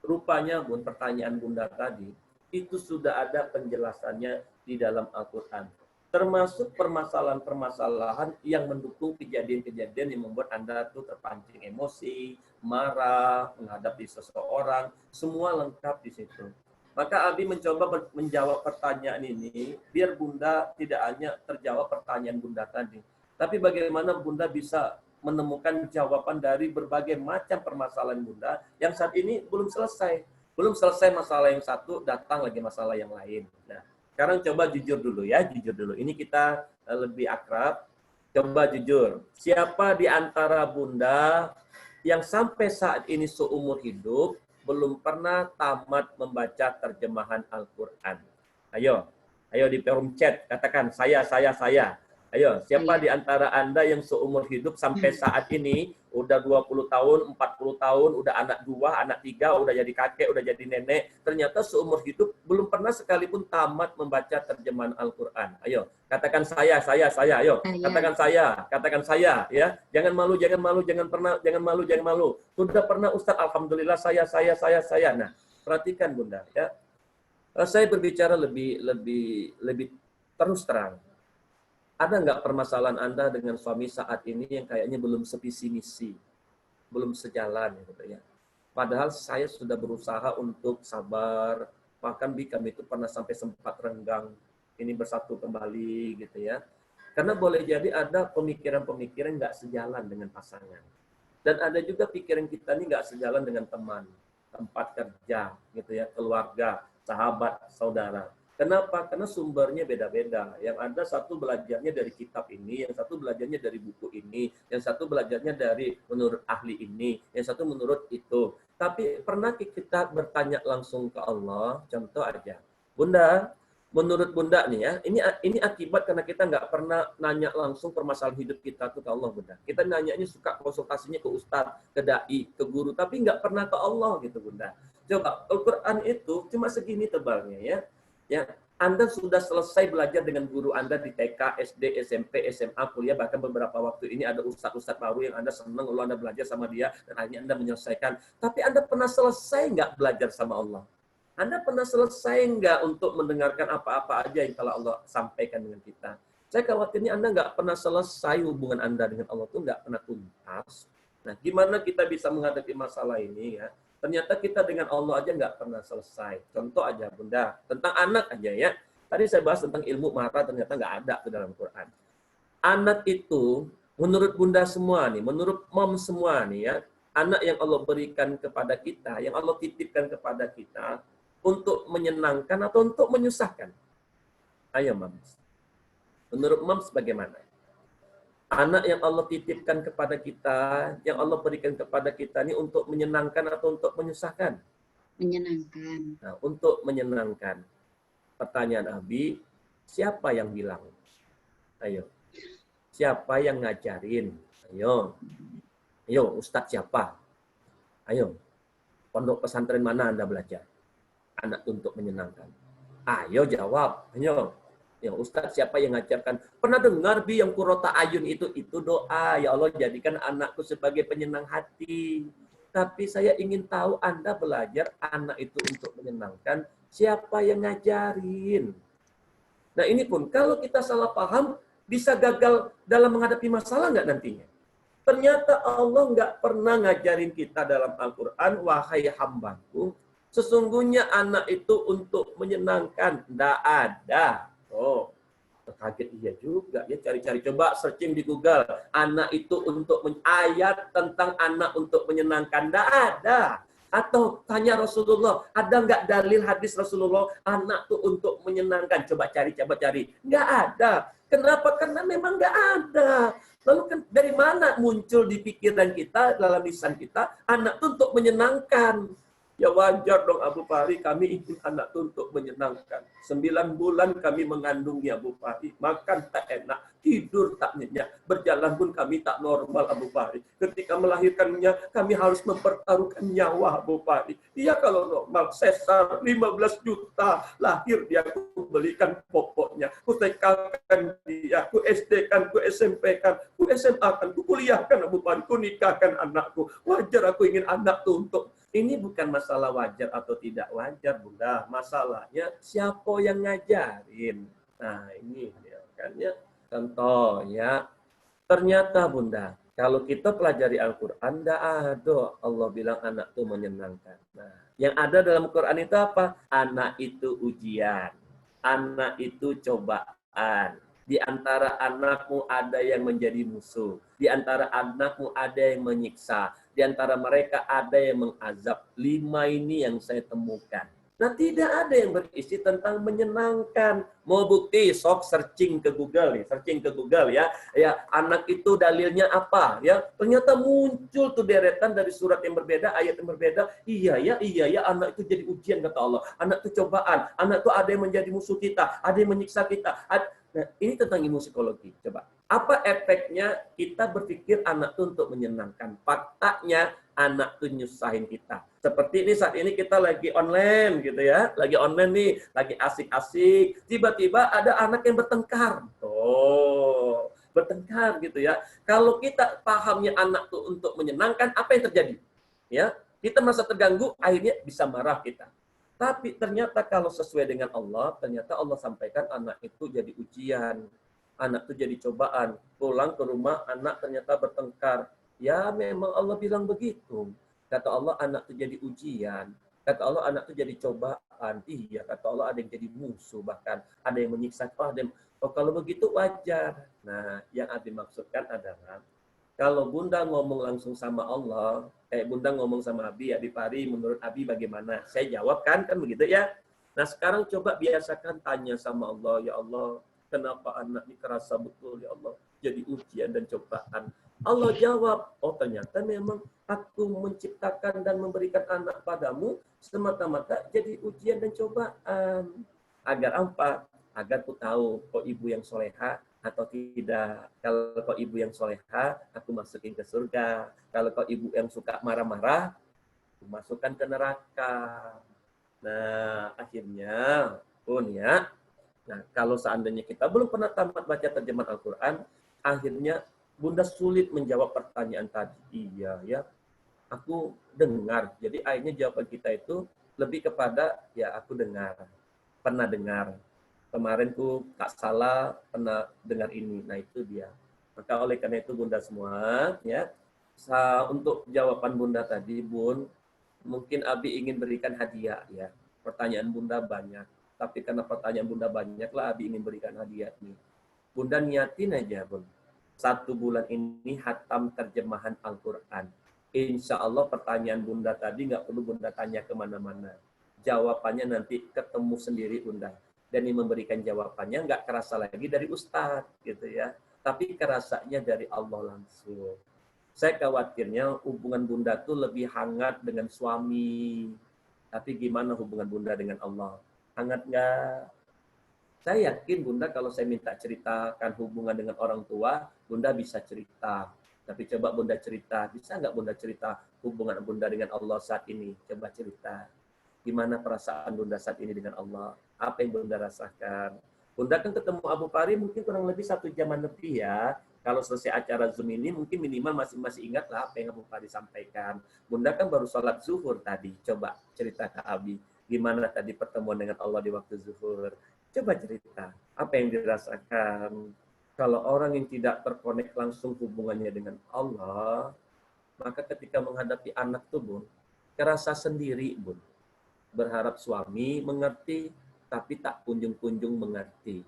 Rupanya, Bun, pertanyaan Bunda tadi, itu sudah ada penjelasannya di dalam Al-Quran. Termasuk permasalahan-permasalahan yang mendukung kejadian-kejadian yang membuat Anda tuh terpancing emosi, marah, menghadapi seseorang, semua lengkap di situ. Maka Abi mencoba menjawab pertanyaan ini, biar Bunda tidak hanya terjawab pertanyaan Bunda tadi, tapi bagaimana Bunda bisa menemukan jawaban dari berbagai macam permasalahan Bunda yang saat ini belum selesai. Belum selesai masalah yang satu, datang lagi masalah yang lain. Nah, sekarang coba jujur dulu ya, jujur dulu. Ini kita lebih akrab. Coba jujur. Siapa di antara Bunda yang sampai saat ini seumur hidup belum pernah tamat membaca terjemahan Al-Quran? Ayo, ayo di forum chat katakan saya. Ayo, siapa di antara Anda yang seumur hidup sampai saat ini udah 20 tahun, 40 tahun, udah anak 2, anak 3, udah jadi kakek, udah jadi nenek, ternyata seumur hidup belum pernah sekalipun tamat membaca terjemahan Al-Quran? Ayo, katakan saya, ayo. Katakan saya, ya. Jangan malu, jangan malu. Sudah pernah Ustaz, alhamdulillah saya. Nah, perhatikan Bunda, ya. Saya berbicara lebih terus terang. Ada nggak permasalahan Anda dengan suami saat ini yang kayaknya belum sevisi misi, belum sejalan, gitu ya? Padahal saya sudah berusaha untuk sabar, bahkan kami itu pernah sampai sempat renggang, ini bersatu kembali, gitu ya. Karena boleh jadi ada pemikiran-pemikiran nggak sejalan dengan pasangan. Dan ada juga pikiran kita ini nggak sejalan dengan teman, tempat kerja, gitu ya, keluarga, sahabat, saudara. Kenapa? Karena sumbernya beda-beda. Yang ada satu belajarnya dari kitab ini, yang satu belajarnya dari buku ini, yang satu belajarnya dari menurut ahli ini, yang satu menurut itu. Tapi pernah kita bertanya langsung ke Allah? Contoh aja, Bunda, menurut Bunda nih ya, ini akibat karena kita nggak pernah nanya langsung permasalahan hidup kita tuh ke Allah, Bunda. Kita nanyanya suka konsultasinya ke ustadz, ke dai, ke guru, tapi nggak pernah ke Allah gitu, Bunda. Coba, Al-Quran itu cuma segini tebalnya ya. Ya, Anda sudah selesai belajar dengan guru Anda di TK, SD, SMP, SMA, kuliah, bahkan beberapa waktu ini ada ustadz-ustadz baru yang Anda senang, lalu Anda belajar sama dia, dan akhirnya Anda menyelesaikan. Tapi Anda pernah selesai nggak belajar sama Allah? Anda pernah selesai nggak untuk mendengarkan apa-apa aja yang telah Allah sampaikan dengan kita? Saya khawatirnya Anda nggak pernah selesai hubungan Anda dengan Allah itu nggak pernah tuntas. Nah, gimana kita bisa menghadapi masalah ini ya? Ternyata kita dengan Allah aja nggak pernah selesai. Contoh aja Bunda, tentang anak aja ya. Tadi saya bahas tentang ilmu marah, ternyata nggak ada di dalam Quran. Anak itu, menurut Bunda semua nih, menurut mom semua nih ya, anak yang Allah berikan kepada kita, yang Allah titipkan kepada kita, untuk menyenangkan atau untuk menyusahkan? Ayo Mams. Menurut Mams bagaimana? Anak yang Allah titipkan kepada kita, yang Allah berikan kepada kita ini untuk menyenangkan atau untuk menyusahkan? Menyenangkan. Nah, untuk menyenangkan. Pertanyaan Abi, siapa yang bilang? Ayo. Siapa yang ngajarin? Ayo. Ayo, Ustadz siapa? Ayo. Pondok pesantren mana Anda belajar? Anak untuk menyenangkan. Ayo jawab. Ayo. Ya Ustadz siapa yang ngajarkan? Pernah dengar Bi yang Qurrata Ayun itu doa. Ya Allah jadikan anakku sebagai penyenang hati. Tapi saya ingin tahu Anda belajar anak itu untuk menyenangkan. Siapa yang ngajarin? Nah ini pun kalau kita salah paham bisa gagal dalam menghadapi masalah nggak nantinya? Ternyata Allah nggak pernah ngajarin kita dalam Al-Quran, wahai hambaku, sesungguhnya anak itu untuk menyenangkan. Nggak ada. Oh, Kaget, iya juga ya, cari-cari, coba searching di Google anak itu untuk ayat tentang anak untuk menyenangkan, tidak ada. Atau tanya Rasulullah, ada nggak dalil hadis Rasulullah anak tuh untuk menyenangkan? Coba cari, nggak ada. Kenapa? Karena memang nggak ada. Lalu kan dari mana muncul di pikiran kita, dalam lisan kita, anak tuh untuk menyenangkan? Ya wajar dong Abu Fahri, kami ingin anak itu untuk menyenangkan. 9 bulan kami mengandungnya Abu Fahri. Makan tak enak, tidur tak nyenyak. Berjalan pun kami tak normal Abu Fahri. Ketika melahirkannya, kami harus mempertaruhkan nyawa Abu Fahri. Dia kalau normal, sesar 15 juta. Lahir dia, aku belikan popoknya. Ku TK-kan dia, ku SD-kan, ku SMP-kan, ku SMA-kan, ku kuliahkan Abu Fahri. Ku nikahkan anakku. Wajar aku ingin anak itu untuk. Ini bukan masalah wajar atau tidak wajar, Bunda. Masalahnya siapa yang ngajarin. Nah, ini ya, kan ya. Contoh ya. Ternyata Bunda, kalau kita pelajari Al-Qur'an, enggak ada Allah bilang anak itu menyenangkan. Nah, yang ada dalam Quran itu apa? Anak itu ujian. Anak itu cobaan. Di antara anakmu ada yang menjadi musuh. Di antara anakmu ada yang menyiksa. Di antara mereka ada yang mengazab. 5 ini yang saya temukan. Nah, tidak ada yang berisi tentang menyenangkan. Mau bukti, sok searching ke Google nih, searching ke Google ya. Ya, anak itu dalilnya apa? Ya, ternyata muncul tuh deretan dari surat yang berbeda, ayat yang berbeda. Iya ya, anak itu jadi ujian kata Allah. Anak itu cobaan. Anak itu ada yang menjadi musuh kita, ada yang menyiksa kita. Nah, ini tentang ilmu psikologi. Coba, apa efeknya kita berpikir anak itu untuk menyenangkan? Faktanya, anak itu nyusahin kita. Seperti ini saat ini kita lagi online gitu ya. Lagi online nih, lagi asik-asik. Tiba-tiba ada anak yang bertengkar. Oh, bertengkar gitu ya. Kalau kita pahamnya anak itu untuk menyenangkan, apa yang terjadi? Ya, kita merasa terganggu, akhirnya bisa marah kita. Tapi ternyata kalau sesuai dengan Allah, ternyata Allah sampaikan anak itu jadi ujian. Anak itu jadi cobaan. Pulang ke rumah, anak ternyata bertengkar. Ya memang Allah bilang begitu. Kata Allah anak itu jadi ujian. Kata Allah anak itu jadi cobaan. Iya, kata Allah ada yang jadi musuh. Bahkan ada yang menyiksa. Oh kalau begitu wajar. Nah, yang Abi maksudkan adalah kalau Bunda ngomong langsung sama Allah, Bunda ngomong sama Abi, Abi Fahri, menurut Abi bagaimana? Saya jawab kan begitu ya. Nah sekarang coba biasakan tanya sama Allah, ya Allah, kenapa anak ini kerasa betul ya Allah, jadi ujian dan cobaan. Allah jawab, oh ternyata memang aku menciptakan dan memberikan anak padamu semata-mata jadi ujian dan cobaan. Agar apa? Agar ku tahu kok ibu yang soleha atau tidak. Kalau kau ibu yang soleha, aku masukin ke surga. Kalau kau ibu yang suka marah-marah, aku masukkan ke neraka. Nah, akhirnya pun ya. Nah, kalau seandainya kita belum pernah tamat baca terjemahan Al-Quran, akhirnya Bunda sulit menjawab pertanyaan tadi. Iya ya, aku dengar. Jadi akhirnya jawaban kita itu lebih kepada ya aku dengar, pernah dengar. Kemarin tuh tak salah pernah dengar ini. Nah itu dia. Maka oleh karena itu Bunda semua, ya, untuk jawaban Bunda tadi, Bun, mungkin Abi ingin berikan hadiah, ya. Pertanyaan Bunda banyak, tapi karena pertanyaan Bunda banyak lah, Abi ingin berikan hadiah nih. Bunda niatin aja, Bun. 1 bulan ini hatam terjemahan Al-Quran. Insya Allah pertanyaan Bunda tadi nggak perlu Bunda tanya kemana-mana. Jawabannya nanti ketemu sendiri Bunda. Dan yang memberikan jawabannya nggak kerasa lagi dari Ustadz gitu ya, tapi kerasanya dari Allah langsung. Saya khawatirnya hubungan Bunda tuh lebih hangat dengan suami, tapi gimana hubungan Bunda dengan Allah? Hangat nggak? Saya yakin Bunda kalau saya minta ceritakan hubungan dengan orang tua, Bunda bisa cerita. Tapi coba Bunda cerita, bisa nggak Bunda cerita hubungan Bunda dengan Allah saat ini? Coba cerita. Gimana perasaan Bunda saat ini dengan Allah? Apa yang Bunda rasakan? Bunda kan ketemu Abu Fahri mungkin kurang lebih 1 jaman lebih ya. Kalau selesai acara Zoom ini mungkin minimal masih ingat lah apa yang Abu Fahri sampaikan. Bunda kan baru sholat zuhur tadi. Coba cerita ke Abi. Gimana tadi pertemuan dengan Allah di waktu zuhur? Coba cerita. Apa yang dirasakan? Kalau orang yang tidak terkonek langsung hubungannya dengan Allah, maka ketika menghadapi anak tuh, Bun, kerasa sendiri, Bun. Berharap suami mengerti, tapi tak kunjung-kunjung mengerti.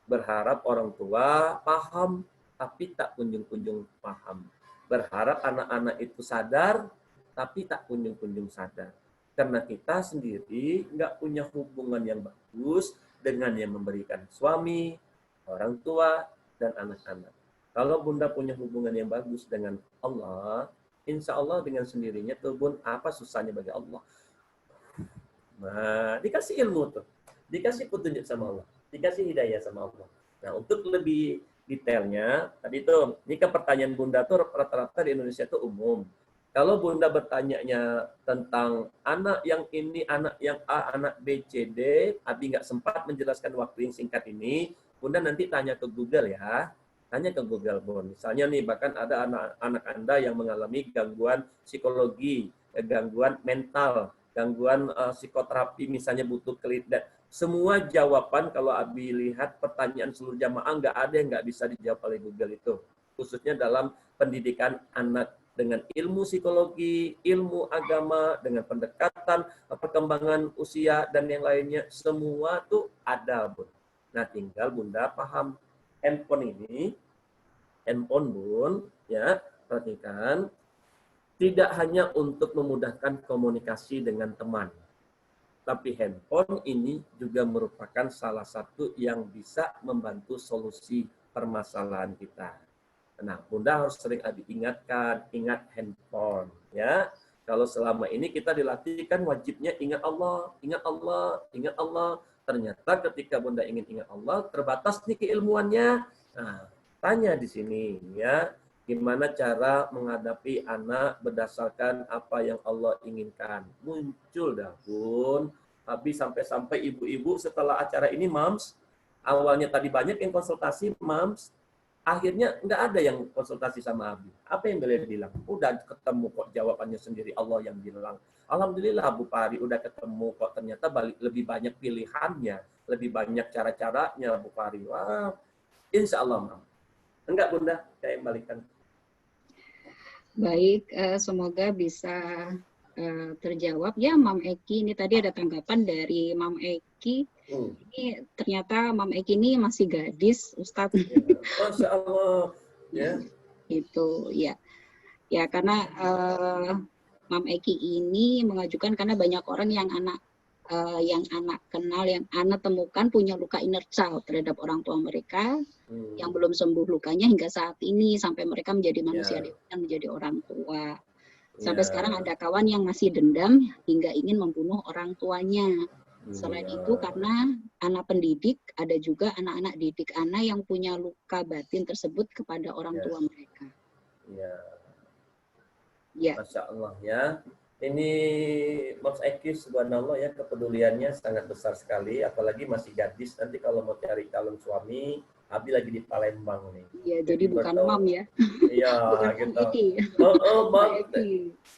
Berharap orang tua paham, tapi tak kunjung-kunjung paham. Berharap anak-anak itu sadar, tapi tak kunjung-kunjung sadar. Karena kita sendiri nggak punya hubungan yang bagus dengan yang memberikan suami, orang tua, dan anak-anak. Kalau Bunda punya hubungan yang bagus dengan Allah, insya Allah dengan sendirinya tuh Bun, apa susahnya bagi Allah. Nah, dikasih ilmu tuh. Dikasih petunjuk sama Allah. Dikasih hidayah sama Allah. Nah, untuk lebih detailnya, tadi itu, ini kan pertanyaan Bunda tuh rata-rata di Indonesia itu umum. Kalau Bunda bertanya tentang anak yang ini, anak yang A, anak B, C, D, Abi nggak sempat menjelaskan waktu yang singkat ini, Bunda nanti tanya ke Google ya. Tanya ke Google, Bun. Misalnya nih, bahkan ada anak Anda yang mengalami gangguan psikologi, gangguan mental, gangguan psikoterapi, misalnya butuh dan semua jawaban kalau Abi lihat pertanyaan seluruh jamaah nggak ada yang nggak bisa dijawab oleh Google itu. Khususnya dalam pendidikan anak dengan ilmu psikologi, ilmu agama, dengan pendekatan, perkembangan usia, dan yang lainnya. Semua tuh ada, Bun. Nah, tinggal Bunda paham handphone ini, handphone, Bun, ya, perhatikan, tidak hanya untuk memudahkan komunikasi dengan teman. Tapi handphone ini juga merupakan salah satu yang bisa membantu solusi permasalahan kita. Nah, Bunda harus sering diingatkan, ingat handphone. Ya, kalau selama ini kita dilatihkan wajibnya ingat Allah, ingat Allah, ingat Allah. Ternyata ketika Bunda ingin ingat Allah, terbatas nih keilmuannya. Nah, tanya di sini ya, gimana cara menghadapi anak berdasarkan apa yang Allah inginkan. Muncul dah, Bun. Habis sampai-sampai ibu-ibu setelah acara ini, Mams, awalnya tadi banyak yang konsultasi, Mams, akhirnya nggak ada yang konsultasi sama Abi. Apa yang beliau bilang? Udah ketemu kok jawabannya sendiri, Allah yang bilang. Alhamdulillah Bu Pari udah ketemu kok, ternyata lebih banyak pilihannya, lebih banyak cara-caranya Bu Pari. Wah, insya Allah, Mam. Enggak Bunda, saya kembalikan. Baik, semoga bisa terjawab ya Mam Eki. Ini tadi ada tanggapan dari Mam Eki. Ini ternyata Mam Eki ini masih gadis, Ustadz. Ya, Masya Allah. Ya. Itu ya. Ya karena Mam Eki ini mengajukan karena banyak orang yang anak kenal, yang anak temukan punya luka inner child terhadap orang tua mereka yang belum sembuh lukanya hingga saat ini sampai mereka menjadi manusia dan menjadi orang tua. Sampai sekarang ada kawan yang masih dendam hingga ingin membunuh orang tuanya. Selain itu karena anak pendidik, ada juga anak-anak didik anak yang punya luka batin tersebut kepada orang tua mereka. Ya. Masya Allah ya. Ini Mas Eki subhanallah ya, kepeduliannya sangat besar sekali, apalagi masih gadis. Nanti kalau mau cari calon suami, Abi lagi di Palembang nih. Iya, jadi bukan Mam ya. Iya, gitu. Mam.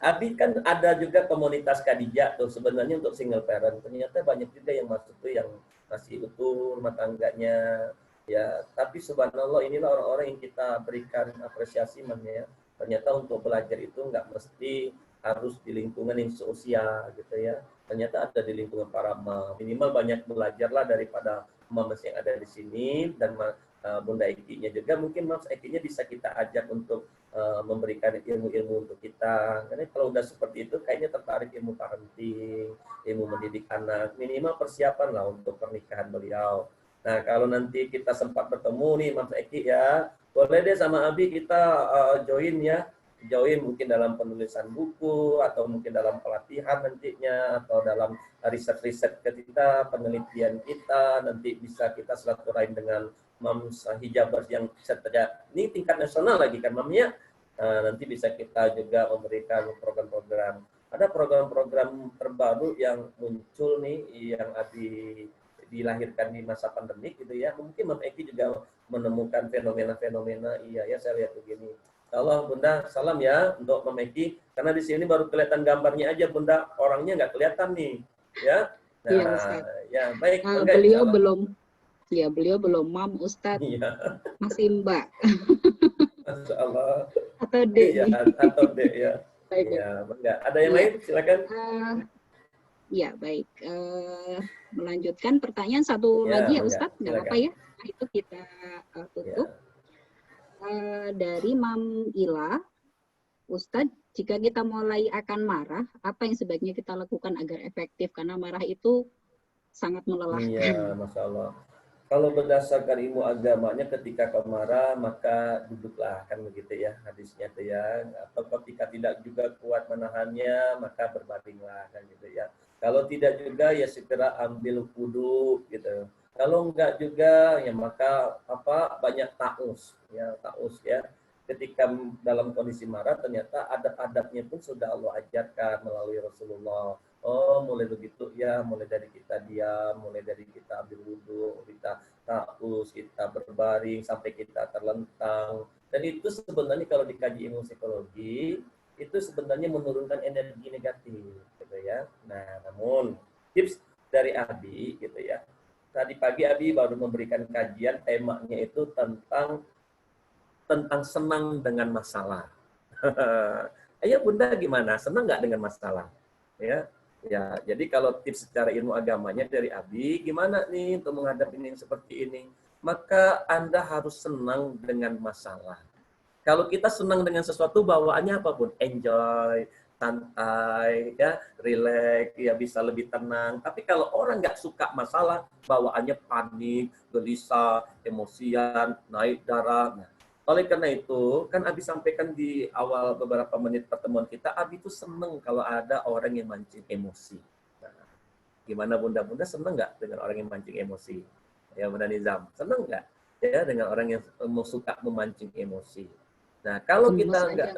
Abi kan ada juga komunitas Khadijah tuh sebenarnya untuk single parent. Ternyata banyak juga yang masuk tuh yang masih utuh rumah tangganya. Ya, tapi subhanallah inilah orang-orang yang kita berikan apresiasi ya. Ternyata untuk belajar itu nggak mesti harus di lingkungan yang seusia gitu ya. Ternyata ada di lingkungan para mam. Minimal banyak belajarlah daripada mamas yang ada di sini, dan Bunda Eki-nya juga mungkin Mas Eki-nya bisa kita ajak untuk memberikan ilmu-ilmu untuk kita. Karena kalau udah seperti itu kayaknya tertarik ilmu parenting, ilmu mendidik anak, minimal persiapan lah untuk pernikahan beliau. Nah, kalau nanti kita sempat bertemu nih Mas Eki ya, boleh deh sama Abi kita join ya. Join mungkin dalam penulisan buku, atau mungkin dalam pelatihan nantinya, atau dalam riset-riset kita, penelitian kita, nanti bisa kita silaturahim dengan Mams hijabers yang ini tingkat nasional lagi kan Mamnya. Nanti bisa kita juga memberikan program-program. Ada program-program terbaru yang muncul nih, yang dilahirkan di masa pandemik gitu ya. Mungkin Mam Eki juga menemukan fenomena-fenomena, iya ya saya lihat begini. Allah Bunda, salam ya untuk Mam Eki, karena di sini baru kelihatan gambarnya aja Bunda, orangnya nggak kelihatan nih, ya. Nah, ya baik. Beliau belum, ya beliau belum Mam Ustadz, masih Mbak. Masya Allah. Atau Dek. Ya, atau Dek ya. Baik. Ya, enggak. Ada yang lain? Silakan. Ya baik. Melanjutkan pertanyaan satu lagi ya Ustadz, nggak apa ya? itu kita tutup. Ya. Dari Mam Ila, Ustadz, jika kita mulai akan marah, apa yang sebaiknya kita lakukan agar efektif? Karena marah itu sangat melelahkan. Iya, Masya Allah. Kalau berdasarkan ilmu agamanya, ketika kau marah, maka duduklah, kan begitu ya hadisnya tuh ya. Atau ketika tidak juga kuat menahannya, maka berbaringlah, kan gitu ya. Kalau tidak juga, ya segera ambil wudhu, gitu. Kalau enggak juga, ya maka banyak taus, ya taus ya. Ketika dalam kondisi marah, ternyata adab-adabnya pun sudah Allah ajarkan melalui Rasulullah. Oh, mulai begitu ya, mulai dari kita diam, mulai dari kita ambil wudhu, kita taus, kita berbaring sampai kita terlentang. Dan itu sebenarnya kalau dikaji ilmu psikologi, itu sebenarnya menurunkan energi negatif, gitu ya. Nah, namun tips dari Abi, gitu ya. Tadi pagi Abi baru memberikan kajian, temanya itu tentang senang dengan masalah. Ayo Bunda gimana? Senang nggak dengan masalah? Ya, ya. Jadi kalau tips secara ilmu agamanya dari Abi, gimana nih untuk menghadapi ini seperti ini? Maka Anda harus senang dengan masalah. Kalau kita senang dengan sesuatu, bawaannya apapun, enjoy, santai, ya, relax, ya bisa lebih tenang. Tapi kalau orang nggak suka masalah, bawaannya panik, gelisah, emosian, naik darah. Nah, oleh karena itu, kan Abi sampaikan di awal beberapa menit pertemuan kita, Abi itu senang kalau ada orang yang mancing emosi. Nah, gimana Bunda-Bunda senang nggak dengan orang yang mancing emosi? Ya Bunda Nizam, senang nggak ya dengan orang yang suka memancing emosi? Nah, kalau kita nggak,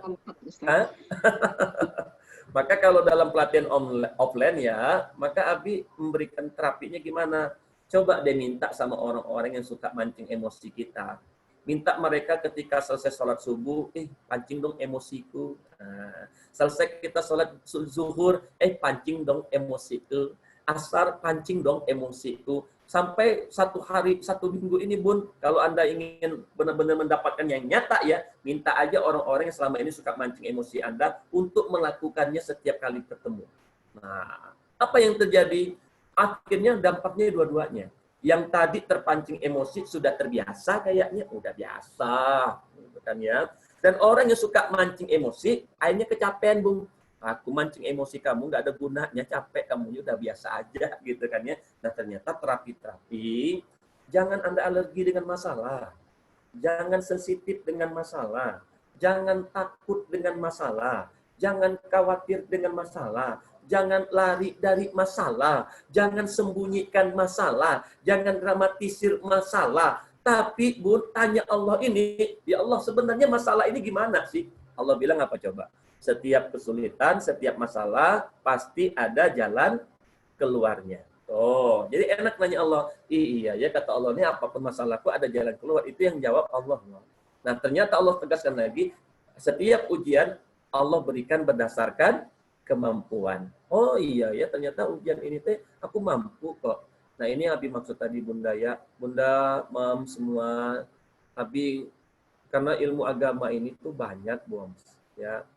maka kalau dalam pelatihan offline ya, maka Abi memberikan terapinya gimana? Coba deh minta sama orang-orang yang suka mancing emosi kita. Minta mereka ketika selesai sholat subuh, pancing dong emosiku. Nah, selesai kita sholat zuhur, pancing dong emosiku. Asar, pancing dong emosiku. Sampai satu hari, satu minggu ini Bun, kalau Anda ingin benar-benar mendapatkan yang nyata ya, minta aja orang-orang yang selama ini suka mancing emosi Anda untuk melakukannya setiap kali ketemu. Nah, apa yang terjadi? Akhirnya dampaknya dua-duanya. Yang tadi terpancing emosi sudah terbiasa kayaknya, udah biasa, gitu kan ya. Dan orang yang suka mancing emosi, akhirnya kecapean Bung. Aku mancing emosi kamu nggak ada gunanya, capek kamu udah biasa aja gitu kan ya. Nah ternyata terapi-terapi, jangan Anda alergi dengan masalah, jangan sensitif dengan masalah, jangan takut dengan masalah, jangan khawatir dengan masalah, jangan lari dari masalah, jangan sembunyikan masalah, jangan dramatisir masalah. Tapi Bun, tanya Allah ini, ya Allah sebenarnya masalah ini gimana sih? Allah bilang apa coba? Setiap kesulitan, setiap masalah, pasti ada jalan keluarnya. Oh, jadi enak nanya Allah. Iya ya, kata Allah ini apapun masalahku ada jalan keluar. Itu yang jawab Allah. Nah, ternyata Allah tegaskan lagi, setiap ujian Allah berikan berdasarkan kemampuan. Oh iya ya, ternyata ujian ini teh aku mampu kok. Nah, ini Abi maksud tadi Bunda ya. Bunda, Mam semua, Abi karena ilmu agama ini tuh banyak, Moms. Ya,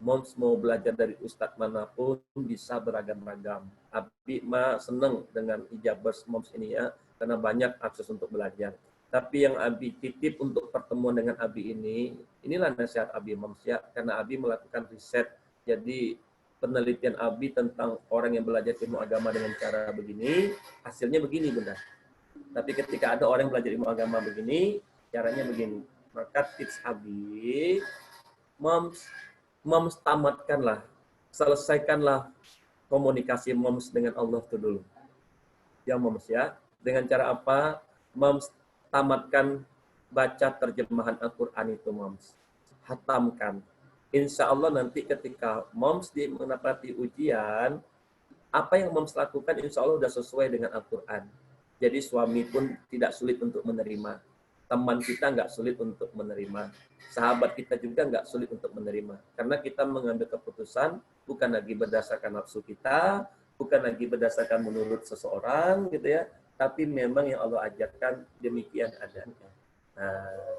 Moms mau belajar dari ustadz manapun bisa beragam-ragam. Abi mah seneng dengan ijabers Moms ini ya, karena banyak akses untuk belajar. Tapi yang Abi titip untuk pertemuan dengan Abi ini, inilah nasihat Abi Moms ya, karena Abi melakukan riset. Jadi penelitian Abi tentang orang yang belajar ilmu agama dengan cara begini, hasilnya begini Bunda. Tapi ketika ada orang yang belajar ilmu agama begini, caranya begini. Maka tips Abi, Moms tamatkanlah, selesaikanlah komunikasi Moms dengan Allah itu dulu. Ya Moms ya. Dengan cara apa? Moms tamatkan baca terjemahan Al-Quran itu Moms. Hatamkan. Insya Allah nanti ketika Moms menapati ujian, apa yang Moms lakukan insya Allah sudah sesuai dengan Al-Quran. Jadi suami pun tidak sulit untuk menerima. Teman kita nggak sulit untuk menerima. Sahabat kita juga nggak sulit untuk menerima. Karena kita mengambil keputusan bukan lagi berdasarkan nafsu kita, bukan lagi berdasarkan menurut seseorang, gitu ya. Tapi memang yang Allah ajarkan demikian adanya. Nah,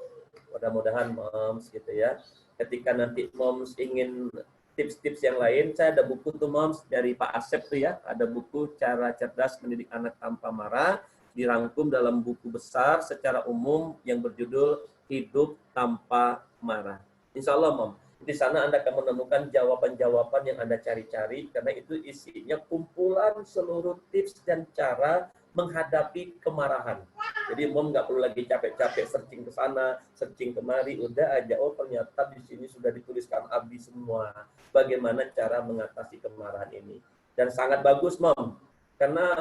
mudah-mudahan Moms gitu ya. Ketika nanti Moms ingin tips-tips yang lain, saya ada buku tuh Moms dari Pak Asep tuh ya. Ada buku Cara Cerdas Mendidik Anak Tanpa Marah. dirangkum dalam buku besar secara umum yang berjudul Hidup Tanpa Marah. Insya Allah, Mom. Di sana Anda akan menemukan jawaban-jawaban yang Anda cari-cari, karena itu isinya kumpulan seluruh tips dan cara menghadapi kemarahan. Jadi Mom nggak perlu lagi capek-capek searching ke sana, searching kemari, udah aja, oh ternyata di sini sudah dituliskan Abi semua. Bagaimana cara mengatasi kemarahan ini. Dan sangat bagus, Mom. Karena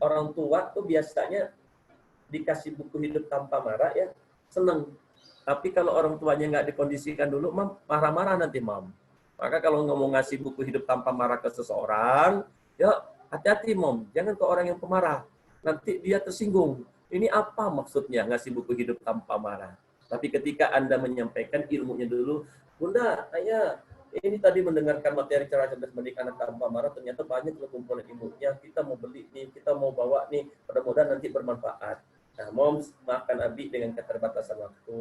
orang tua tuh biasanya dikasih buku Hidup Tanpa Marah ya, seneng. Tapi kalau orang tuanya nggak dikondisikan dulu, Mam, marah-marah nanti, Mam. Maka kalau ngomong ngasih buku Hidup Tanpa Marah ke seseorang, ya hati-hati, Mom. Jangan ke orang yang pemarah. Nanti dia tersinggung. Ini apa maksudnya ngasih buku Hidup Tanpa Marah? Tapi ketika Anda menyampaikan ilmunya dulu, Bunda, Ayah, ini tadi mendengarkan materi cara cerdas mendidik anak tanpa marah, ternyata banyak loh kumpulan ilmunya. Kita mau beli nih, kita mau bawa nih, mudah-mudahan nanti bermanfaat. Nah, Mom, maafkan Abi dengan keterbatasan waktu,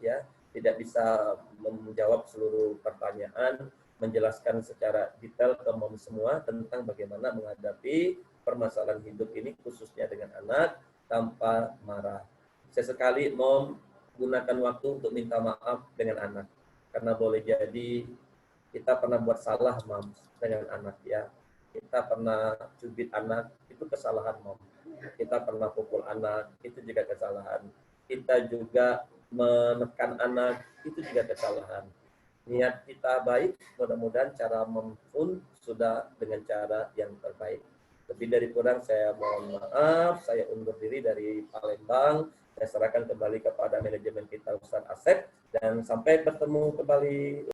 ya, tidak bisa menjawab seluruh pertanyaan, menjelaskan secara detail ke Mom semua tentang bagaimana menghadapi permasalahan hidup ini, khususnya dengan anak tanpa marah. Sesekali Mom gunakan waktu untuk minta maaf dengan anak, karena boleh jadi kita pernah buat salah, Mom, dengan anak ya. Kita pernah cubit anak, itu kesalahan, Mom. Kita pernah pukul anak, itu juga kesalahan. Kita juga menekan anak, itu juga kesalahan. Niat kita baik, mudah-mudahan cara Mom pun sudah dengan cara yang terbaik. Lebih dari kurang saya mohon maaf, saya undur diri dari Palembang. Saya serahkan kembali kepada manajemen kita, Ustaz Asep, dan sampai bertemu kembali.